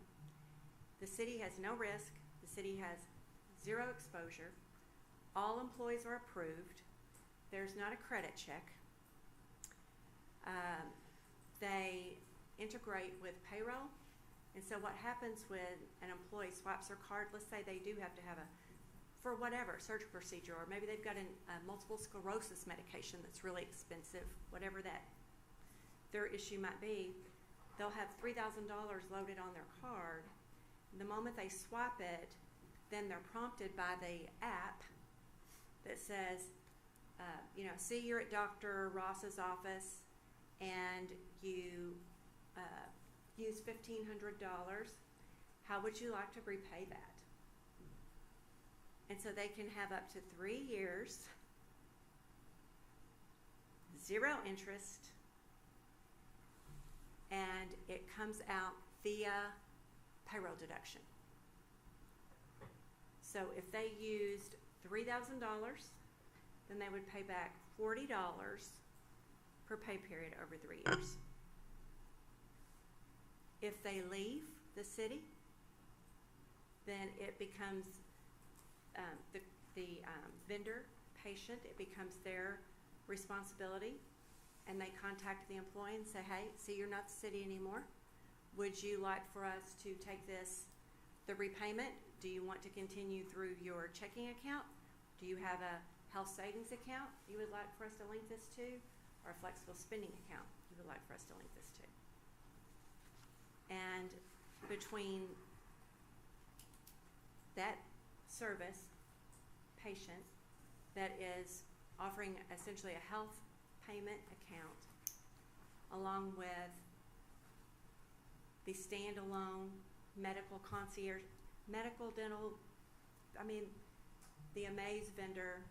The city has no risk. The city has zero exposure. All employees are approved. There's not a credit check. They integrate with payroll. And so what happens when an employee swipes their card, let's say they do have to have for whatever, surgery procedure, or maybe they've got a multiple sclerosis medication that's really expensive, whatever their issue might be, they'll have $3,000 loaded on their card. The moment they swipe it, then they're prompted by the app that says, see, you're at Dr. Ross's office and you use $1,500. How would you like to repay that? And so they can have up to 3 years, zero interest, and it comes out via payroll deduction. So if they used $3,000, then they would pay back $40 per pay period over 3 years. If they leave the city, then it becomes the vendor, Patient, it becomes their responsibility, and they contact the employee and say, hey, see, you're not the city anymore. Would you like for us to take the repayment? Do you want to continue through your checking account? Do you have a health savings account you would like for us to link this to? Or a flexible spending account you would like for us to link this to? And between that service, Patient, that is offering essentially a health payment account along with the standalone medical concierge, medical, dental, the Amaze vendor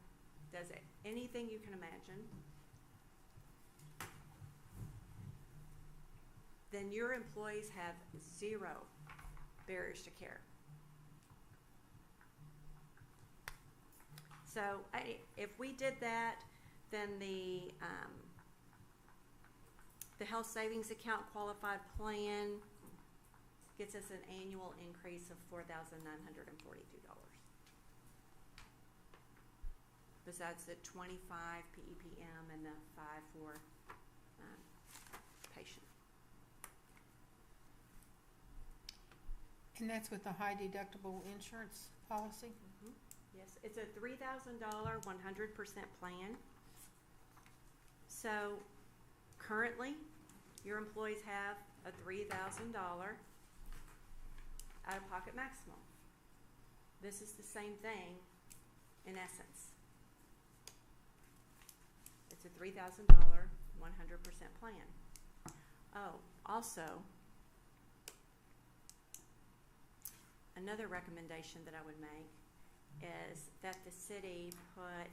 does anything you can imagine, then your employees have zero barriers to care. So if we did that, then the health savings account qualified plan gets us an annual increase of $4,942. Besides the 25 PEPM and the 5 for Patient. And that's with the high deductible insurance policy? Mm-hmm. Yes, it's a $3,000 100% plan. So currently, your employees have a $3,000 out-of-pocket maximum. This is the same thing in essence. It's a $3,000, 100% plan. Oh, also, another recommendation that I would make is that the city put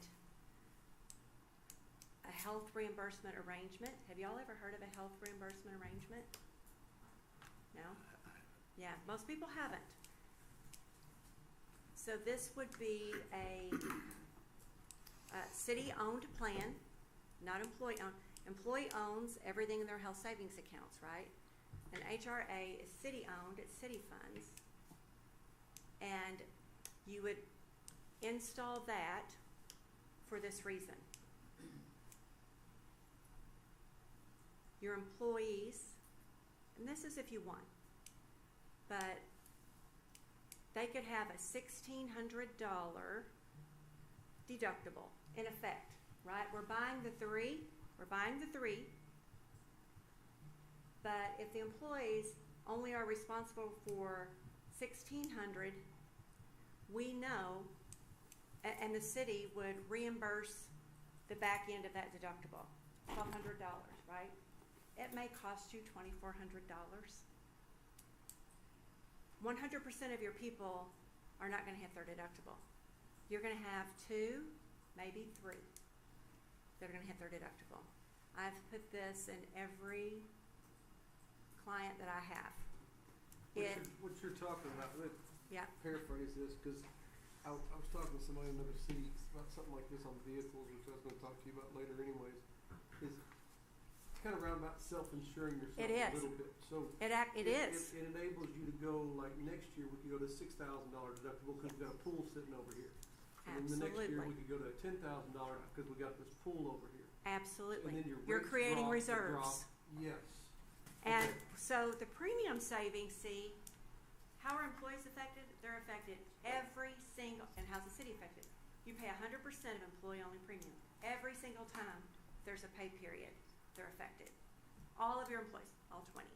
a health reimbursement arrangement. Have y'all ever heard of a health reimbursement arrangement? No? Yeah, most people haven't. So this would be a city-owned plan, not employee-owned. Employee owns everything in their health savings accounts, right? An HRA is city-owned, it's city funds. And you would install that for this reason. Your employees, and this is if you want, but they could have a $1,600 deductible in effect, right? We're buying the three, but if the employees only are responsible for $1,600, we know, and the city would reimburse the back end of that deductible, $1,200, right? It may cost you $2,400. 100% of your people are not going to hit their deductible. You're going to have 2, maybe 3 that are going to hit their deductible. I've put this in every client that I have. What you're talking about, let's Yeah. paraphrase this, because I was talking to somebody in another city about something like this on vehicles, which I was going to talk to you about later anyways, is it's kind of roundabout self-insuring yourself It a is. little bit. So It is. It enables you to go, like next year, we could go to $6,000 deductible because we've got a pool sitting over here. And then the next year, Absolutely. we could go to $10,000 because we got this pool over here. Absolutely. And then your You're rates creating drop, reserves. Yes. And Okay. so the premium savings, see, how are employees affected? They're affected every single, and how's the city affected? You pay 100% of employee-only premium. Every single time there's a pay period, they're affected. All of your employees, all 20.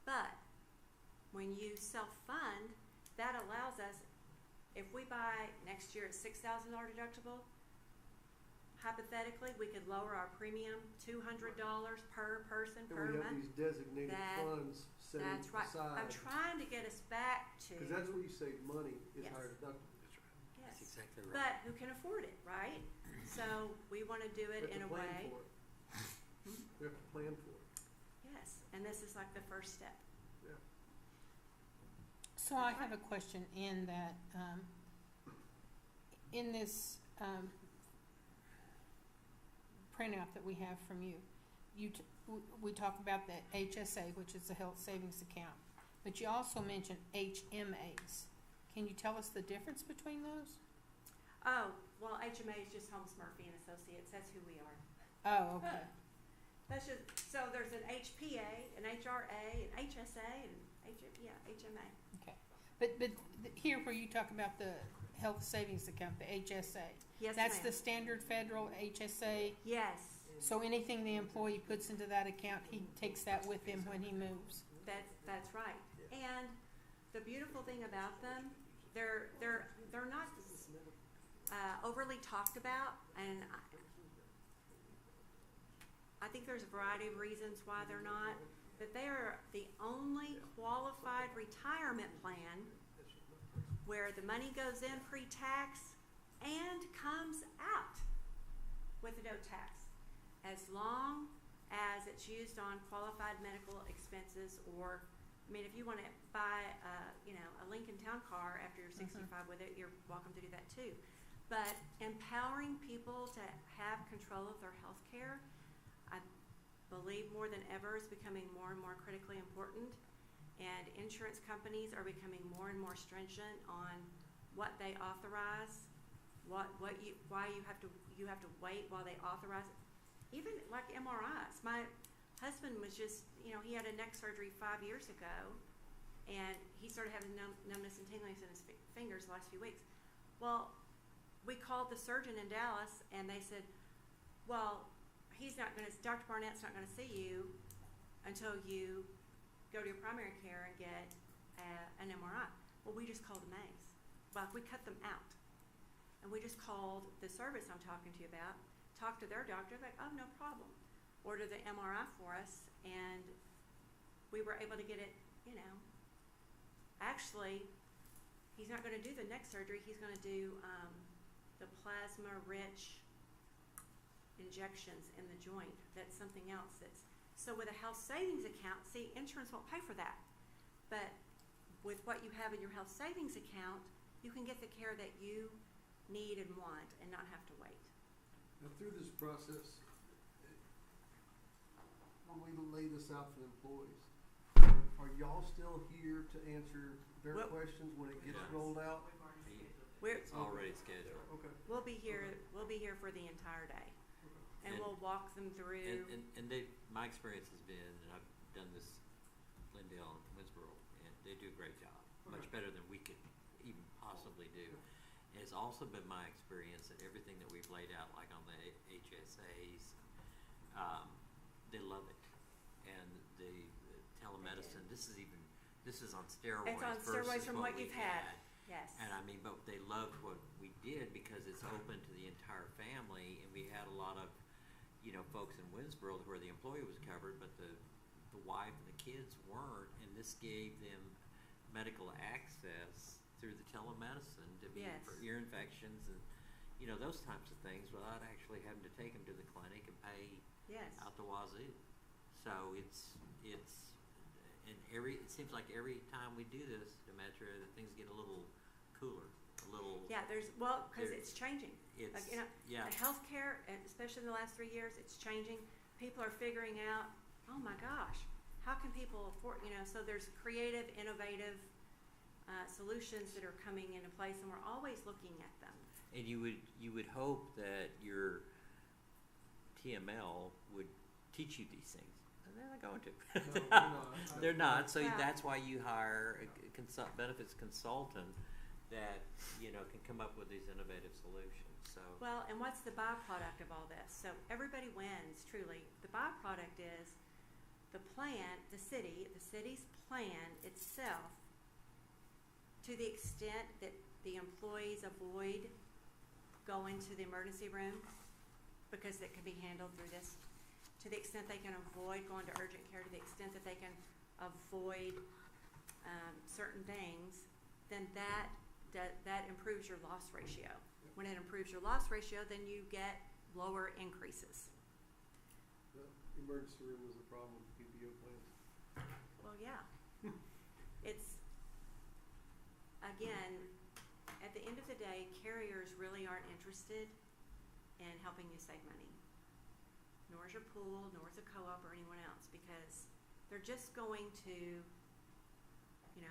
But when you self-fund, that allows us, if we buy next year a $6,000 deductible, hypothetically, we could lower our premium $200 per person per And we have month. these designated That- funds set That's right. aside. I'm trying to get us back to. Because that's where you save money, is Yes. higher deductible. Yes. That's exactly right. But who can afford it, right? So we want to do We it have in to a plan way. for it. We have to plan for it. Yes, and this is like the first step. Yeah. So I have a question in that, in this, printout that we have from you, we talk about the HSA, which is the health savings account, but you also mentioned HMAs. Can you tell us the difference between those? Oh, well, HMA is just Holmes Murphy and Associates. That's who we are. Oh, okay. That's just, so there's an HPA, an HRA, an HSA, and HMA. Okay. But here where you talk about the health savings account, the HSA, Yes, that's ma'am. the standard federal HSA. Yes, So anything the employee puts into that account, he takes that with him when he moves. that's right. And the beautiful thing about them, they're not overly talked about, and I think there's a variety of reasons why they're not, but they are the only qualified retirement plan where the money goes in pre-tax and comes out with no tax, as long as it's used on qualified medical expenses. Or, I mean, if you want to buy a Lincoln Town Car after you're 65 with it, you're welcome to do that too. But empowering people to have control of their health care, I believe more than ever, is becoming more and more critically important. And insurance companies are becoming more and more stringent on what they authorize, why you have to wait while they authorize it. Even like MRIs. My husband was just, he had a neck surgery 5 years ago, and he started having numbness and tingling in his fingers the last few weeks. Well, we called the surgeon in Dallas, and they said, well, Dr. Barnett's not going to see you until you go to your primary care and get an MRI. Well, we just called the Mays. Well, we cut them out. And we just called the service I'm talking to you about, talked to their doctor, like, oh, no problem. Order the MRI for us, and we were able to get it, actually, he's not gonna do the neck surgery, he's gonna do, the plasma-rich injections in the joint. That's something else so with a health savings account, see, insurance won't pay for that. But with what you have in your health savings account, you can get the care that you need and want and not have to wait. Now, through this process, when we lay this out for the employees, are y'all still here to answer their questions when it gets rolled out? It's already scheduled. Okay. We'll be here for the entire day. And we'll walk them through. And my experience has been, and I've done this, Glendale and Winsboro, and they do a great job, much better than we could even possibly do. And it's also been my experience that everything that we've laid out, like on the HSAs, they love it. And the telemedicine, this is on steroids. It's on steroids from what you've had. Yes. And I mean, but they loved what we did because it's open to the entire family, and we had a lot of, folks in Winsboro where the employee was covered, but the wife and the kids weren't, and this gave them medical access through the telemedicine to be for ear infections and, those types of things without actually having to take them to the clinic and pay out the wazoo. So it seems like every time we do this, Demetria, that things get a little cooler, a little. Yeah, because it's changing. It's, the healthcare, and especially in the last 3 years, it's changing. People are figuring out, oh my gosh, how can people afford, so there's creative, innovative solutions that are coming into place, and we're always looking at them. And you would hope that your TML would teach you these things. They're not going to. No, they're not. So that's why you hire a benefits consultant that can come up with these innovative solutions. So well, and what's the byproduct of all this? So everybody wins. Truly, the byproduct is the plan, the city's plan itself. To the extent that the employees avoid going to the emergency room, because it can be handled through this. To the extent they can avoid going to urgent care, to the extent that they can avoid certain things, then that improves your loss ratio. When it improves your loss ratio, then you get lower increases. The emergency room was a problem with PPO plans. Well, yeah. It's, again, at the end of the day, carriers really aren't interested in helping you save money. Nor is your pool, nor is a co-op or anyone else, because they're just going to,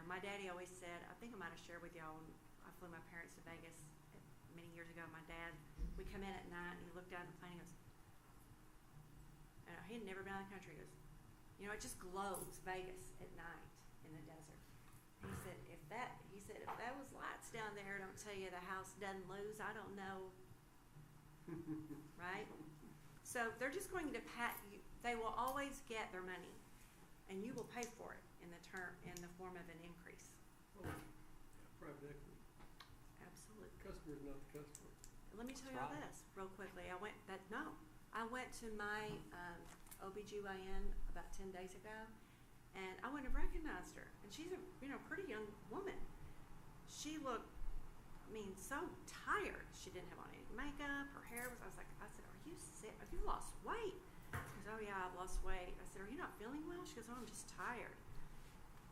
my daddy always said, I think I might have shared with y'all when I flew my parents to Vegas many years ago. My dad, we come in at night and he looked out at the plane and goes, he had never been out of the country. He goes, it just glows Vegas at night in the desert. And he said, if that was lights down there, don't tell you the house doesn't lose, I don't know. Right? So they're just going to they will always get their money, and you will pay for it in the form of an increase. Well, private equity. Absolutely. Customer's not the customer. Let me tell you all this real quickly. I went to my OBGYN about 10 days ago, and I wouldn't have recognized her. And she's a pretty young woman. She looked, so tired. She didn't have on any makeup. Her hair was. I said, "Are you sick? Have you lost weight?" She goes, "Oh yeah, I've lost weight." I said, "Are you not feeling well?" She goes, "Oh, I'm just tired."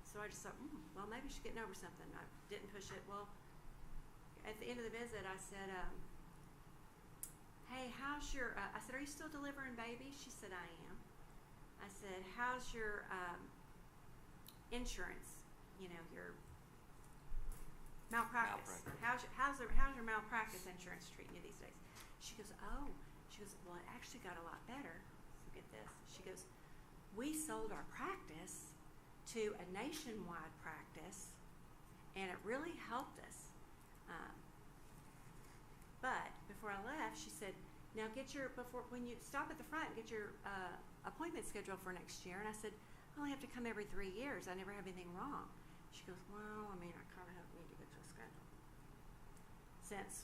So I just thought, well, maybe she's getting over something. I didn't push it. Well, at the end of the visit, I said, "Hey, how's your?" I said, "Are you still delivering babies?" She said, "I am." I said, "How's your insurance? Your malpractice. How's your malpractice insurance treating you these days?" She goes, "Oh." She goes, "Well, it actually got a lot better." So get this. She goes, "We sold our practice to a nationwide practice, and it really helped us. But before I left, she said, Now get your, when you stop at the front, get your appointment scheduled for next year. And I said, I only have to come every 3 years. I never have anything wrong. She goes, well, I mean, I kind of need to get to a schedule. Since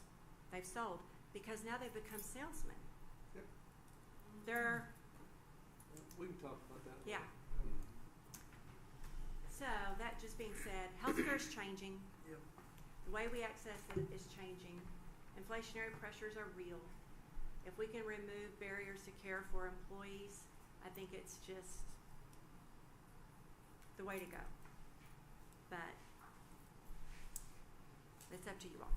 they've sold, because now they've become salesmen. Yep. They're, We can talk about that. yeah. So that just being said, healthcare is changing. Yep. The way we access it is changing. Inflationary pressures are real. If we can remove barriers to care for employees, I think it's just the way to go. But it's up to you all.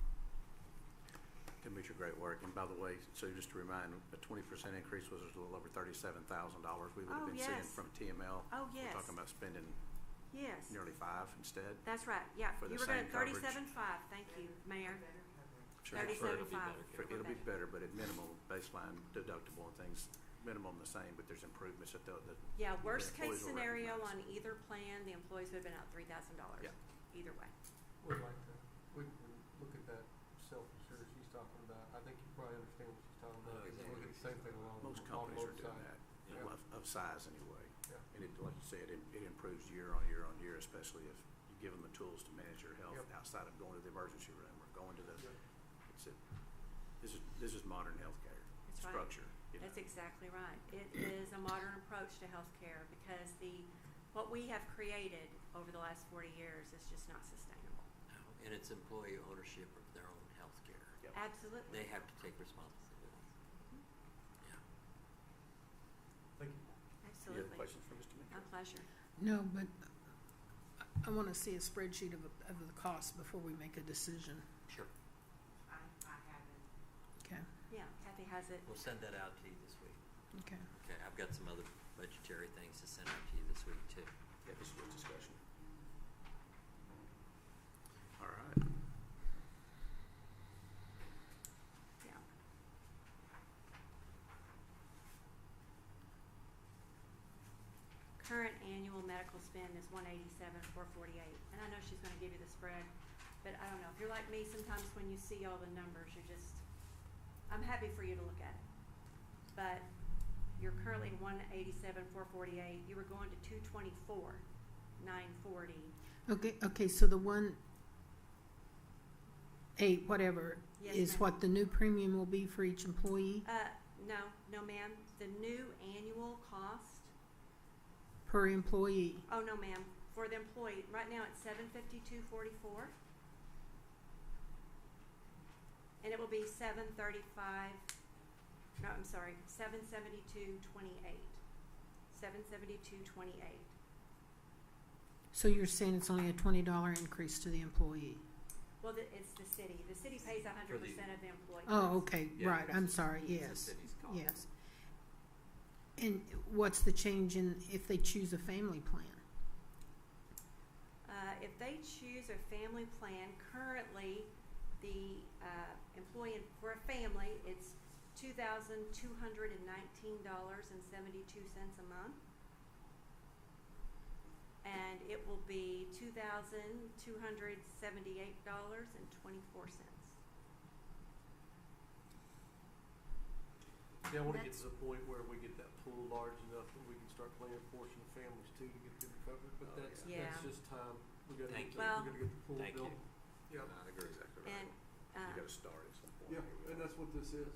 Demetria, great work. And by the way, so just to remind, a 20% increase was a little over $37,000 we would have been seeing from TML. Oh, yes. We're talking about spending Yes. nearly $5 instead. That's right. Yeah. For the You were going same at coverage. 37.5. Thank you, Mayor. Sure. 37.5. It'll be better, but at minimum, baseline deductible and things, minimum the same, but there's improvements that the Yeah. Worst the case employees will scenario recognize. on either plan, the employees would have been out $3,000. Yeah. Either way. We'd like to, we can look at that self-insurance she's talking about. I think you probably understand what she's talking about. Oh, Because exactly. Look at the same thing along Most the companies are automotive doing side. that, Yeah. of size anyway. Yeah. And it, like you said, it improves year on year on year, especially if you give them the tools to manage their health Yep. outside of going to the emergency room or going to the, Yep. this is modern healthcare That's right. structure. You know. That's exactly right. It is a modern approach to healthcare because what we have created over the last 40 years is just not sustainable. And it's employee ownership of their own health care. Yep. Absolutely. They have to take responsibility. Yeah. Thank you. Any Absolutely. other questions for Mr. Mitchell? My pleasure. No, but I want to see a spreadsheet of the cost before we make a decision. Sure. I have it. Okay, Yeah, Kathy has it. We'll send that out to you this week. okay. Okay, I've got some other budgetary things to send out to you this week too. Yeah, this is good discussion. All right. Yeah. Current annual medical spend is $187,448, and I know she's going to give you the spread, but I don't know if you're like me. Sometimes when you see all the numbers, I'm happy for you to look at it, but you're currently 187,448. You were going to 224,940. Okay, so the 1.8 whatever Yes, is ma'am. what the new premium will be for each employee No, ma'am. The new annual cost. per employee. Oh no, ma'am. For the employee, right now it's $752.44, and it will be $735. No, I'm sorry, $772.28. $772.28. So you're saying it's only a $20 increase to the employee? Well, it's the city. The city pays 100% of the employee. Oh, okay, Yeah, right, I'm sorry, It's the yes, city's cost. yes. And what's the change in if they choose a family plan? If they choose a family plan, currently the employee for a family, it's $2,219.72 a month, and it will be $2,278.24. Yeah, I want to get That's- to the point where we get that pool large enough that we can start planning a portion of families too to get them covered, but Oh, that's yeah. that's just time. We gotta Thank get you. the, we gotta get the pool Thank built. you. Yeah, I agree exactly right. And You gotta start at some point. yeah, and that's what this is.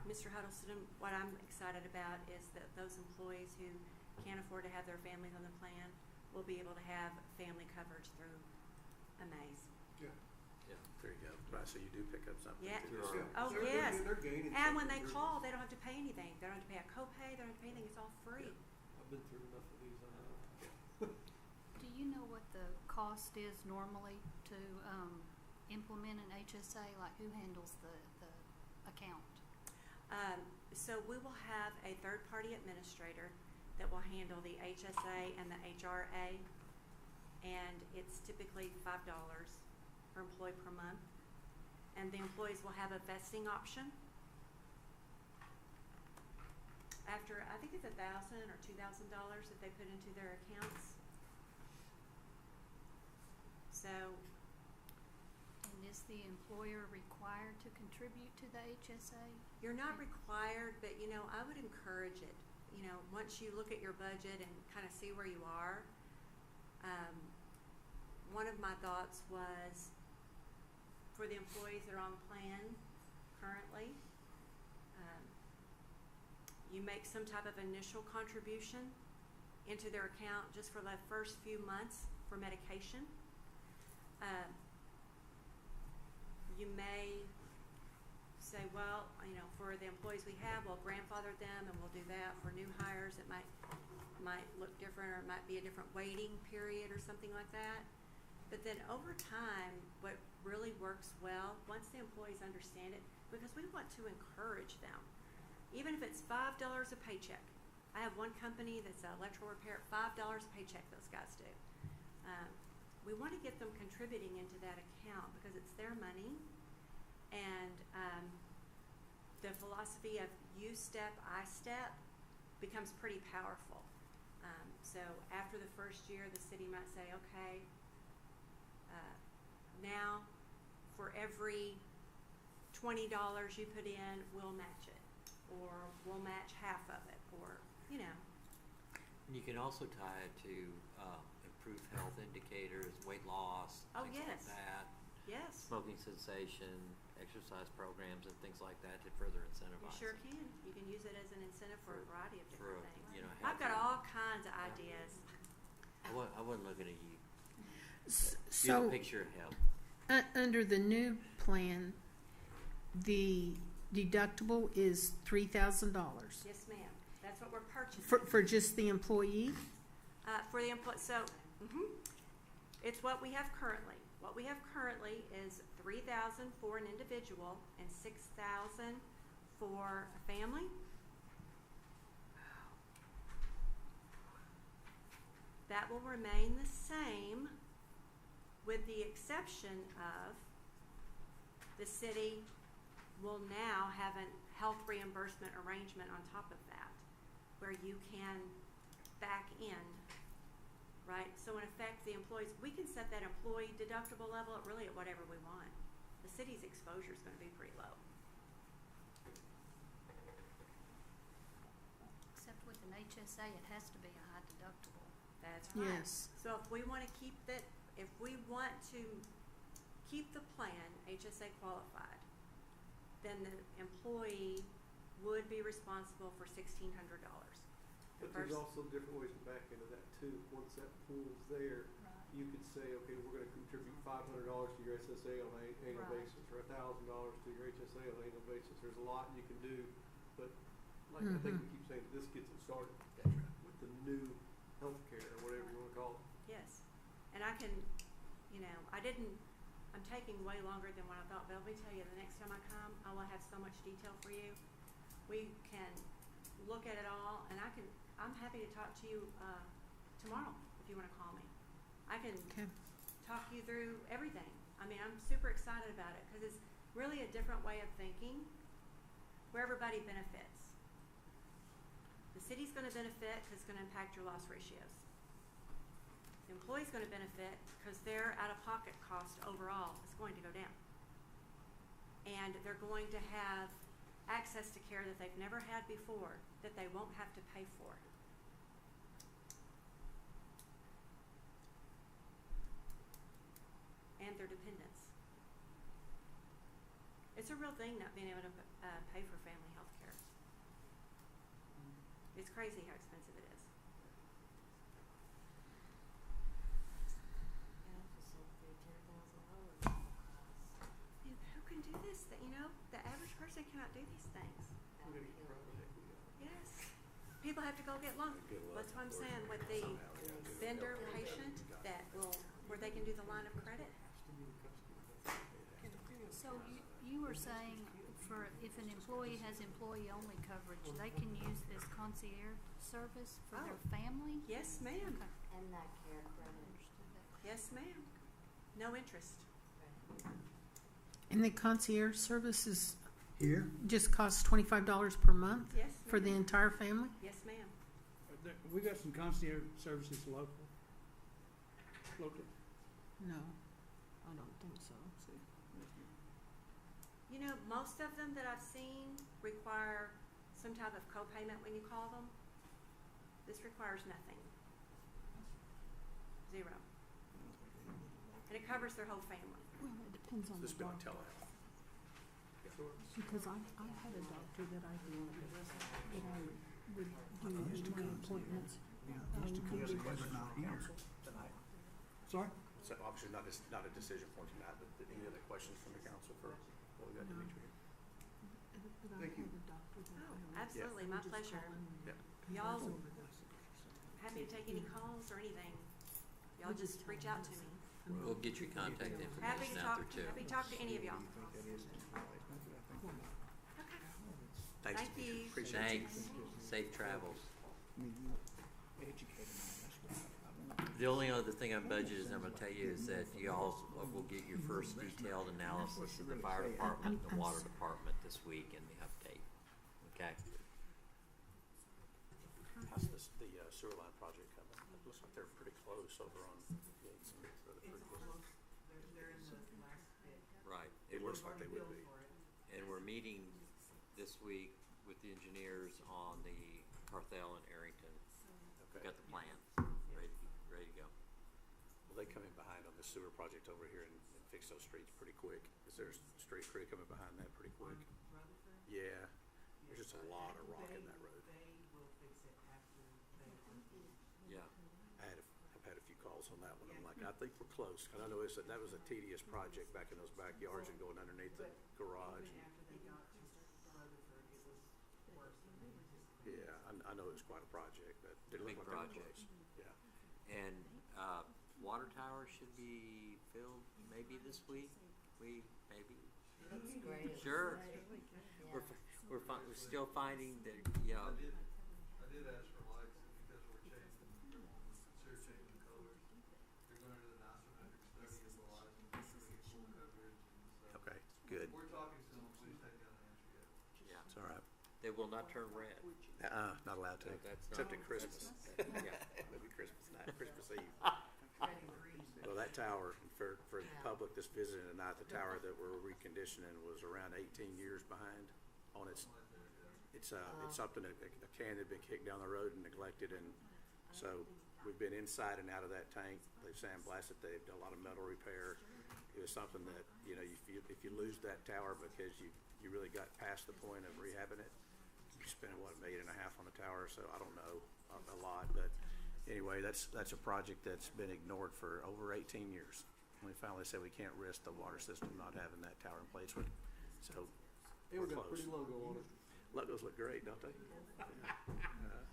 Mr. Huddleston, what I'm excited about is that those employees who can't afford to have their families on the plan will be able to have family coverage through Amaze. Yeah. Yeah, there you go. Right, so you do pick up something. Yeah. too. Through Yeah. Oh, They're- yes. They're gaining And when something. they call, they don't have to pay anything. They don't have to pay a copay. They don't have to pay anything. It's all free. I've been through enough of these, I know. Do you know what the cost is normally to implement an HSA? Like who handles the account? So we will have a third-party administrator that will handle the HSA and the HRA, and it's typically $5 per employee per month. And the employees will have a vesting option after, I think it's $1,000 or $2,000 that they put into their accounts. So And is is the employer required to contribute to the HSA? You're not required, but you know, I would encourage it. You know, once you look at your budget and kind of see where you are, one of my thoughts was for the employees that are on plan currently, you make some type of initial contribution into their account just for the first few months for medication. You may say, well, you know, for the employees we have, we'll grandfather them and we'll do that. For new hires, it might look different, or it might be a different waiting period or something like that. But then over time, what really works well, once the employees understand it, because we want to encourage them, even if it's $5 a paycheck. I have one company that's electrical repair, $5 a paycheck those guys do. We want to get them contributing into that account because it's their money, and the philosophy of you step, I step becomes pretty powerful. So after the first year, the city might say, okay, now for every $20 you put in, we'll match it, or we'll match half of it, or, you know. You can also tie it to improved health indicators, weight loss, Oh, things yes. like that. Yes, Smoking cessation, exercise programs, and things like that to further you incentivize. sure can. You can use it as an incentive for a variety of For different a, things. you know, I've got healthy- all kinds of ideas. I wasn't looking at you. So, Get a picture of health. Under the new plan, the deductible is $3,000 Yes, ma'am. That's what we're purchasing. for just the employee. For the employee, so, it's what we have currently. What we have currently is $3,000 for an individual and $6,000 for a family. That will remain the same, with the exception of the city will now have a health reimbursement arrangement on top of that, where you can back in, right? So in effect, the employees, we can set that employee deductible level at really at whatever we want. The city's exposure is gonna be pretty low. Except with an HSA, it has to be a high deductible. That's right. Yes. So if we wanna keep that, if we want to keep the plan HSA qualified, then the employee would be responsible for $1,600. But there's also different ways to back into that too. Once that pool's there, you could say, okay, we're gonna contribute $500 to your SSA on an annual Right. basis, or $1,000 to your HSA on an annual basis. There's a lot you can do, but like I think we keep saying, this gets it started with the new healthcare or whatever you wanna call it. Yes, and I can, you know, I'm taking way longer than what I thought, but let me tell you, the next time I come, I will have so much detail for you. We can look at it all, and I'm happy to talk to you, tomorrow, if you wanna call me. I can talk you through everything. I mean, I'm super excited about it, cause it's really a different way of thinking, where everybody benefits. The city's gonna benefit, cause it's gonna impact your loss ratios. The employee's gonna benefit because their out-of-pocket cost overall is going to go down. And they're going to have access to care that they've never had before, that they won't have to pay for. And their dependents. It's a real thing not being able to pay for family health care. It's crazy how expensive it is. Who can do this? You know, the average person cannot do these things. Yes. People have to go get loans. That's what I'm saying with the vendor patient where they can do the line of credit. So you were saying if an employee has employee-only coverage, they can use this concierge service for their family? Yes, ma'am. Okay. And that care credit. Understood that. Yes, ma'am. No interest. And the concierge services Here, just costs $25 per month Yes, for the ma'am. entire family? Yes, ma'am. we got some concierge services locally. No, I don't think so. You know, most of them that I've seen require some type of co-payment when you call them. This requires nothing. Zero. And it covers their whole family. Well, it depends on This the has been on doctor. telehealth. Because I had a doctor that I would do my appointments. Yeah, just to come see whether or not, you know. Sorry? So obviously not a decision point tonight, but any other questions from the council for what we got, Dimitri? But I had a doctor that I would. Absolutely, my pleasure. Yeah. Y'all happy to take any calls or anything. Y'all just reach out to me. We'll get your contact Happy information to out talk, there too. happy to talk to any of y'all. Thanks, Thank Dimitri. you. Appreciate it. Thanks. Safe travels. I mean, you educated me, that's what I want. The only other thing on budget is I'm gonna tell you is that you all will get your first detailed analysis of the fire department, the water department this week in the update. Okay? How's this, the sewer line project coming? It looks like they're pretty close over on Gates and so they're pretty close. They're in the last bit. Right. It looks like they would be. And we're meeting this week with the engineers on the Carthel and Arrington. Okay. Got the plans ready to go. Will they come in behind on the sewer project over here and fix those streets pretty quick? Is there a street crew coming behind that pretty quick? Rutherford? Yeah, there's just a lot of rock in that road. They will fix it after they. Yeah. I've had a few calls on that one. I'm like, I think we're close. 'Cause I know that was a tedious project back in those backyards and going underneath the garage. Even after they got to Rutherford, it was worse than they anticipated. Yeah, I know it was quite a project, but it Big looked like they were project. close. Yeah. And water tower should be filled maybe this week. Maybe. Looks great. Sure. Yeah. We're still finding that, you know, I did ask for lights, and because we're changing the colors, they're going to do the nisometric study of the lights and make sure we get full coverage and stuff. Okay, good. We're talking to them, please take down the answer yet. yeah, It's all right. they will not turn red. Not allowed to. No, that's Except not- at Christmas. Yeah. Maybe Christmas night, Christmas Eve. Well, that tower, for the public that's visiting tonight, the tower that we're reconditioning was around 18 years behind on its, it's something that a can had been kicked down the road and neglected, and so we've been inside and out of that tank. They've sandblasted, they've done a lot of metal repair. It was something that, you know, if you lose that tower because you really got past the point of rehabbing it, you spend, what, $1.5 million on the tower, so I don't know, a lot, but anyway, that's a project that's been ignored for over 18 years. We finally said we can't risk the water system not having that tower in place, so It we're was got a close. pretty logo on it. Logos look great, don't they?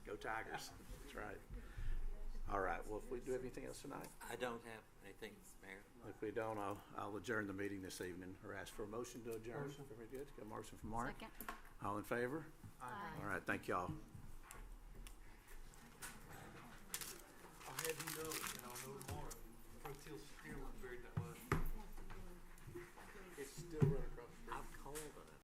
Go Tigers, that's right. All right, well, if we do have anything else tonight? I don't have anything, Mayor. If we don't, I'll adjourn the meeting this evening, or ask for a motion to adjourn. Motion. Everybody good? Got a motion from Mark? Second. All in favor? Aye. All right, thank y'all.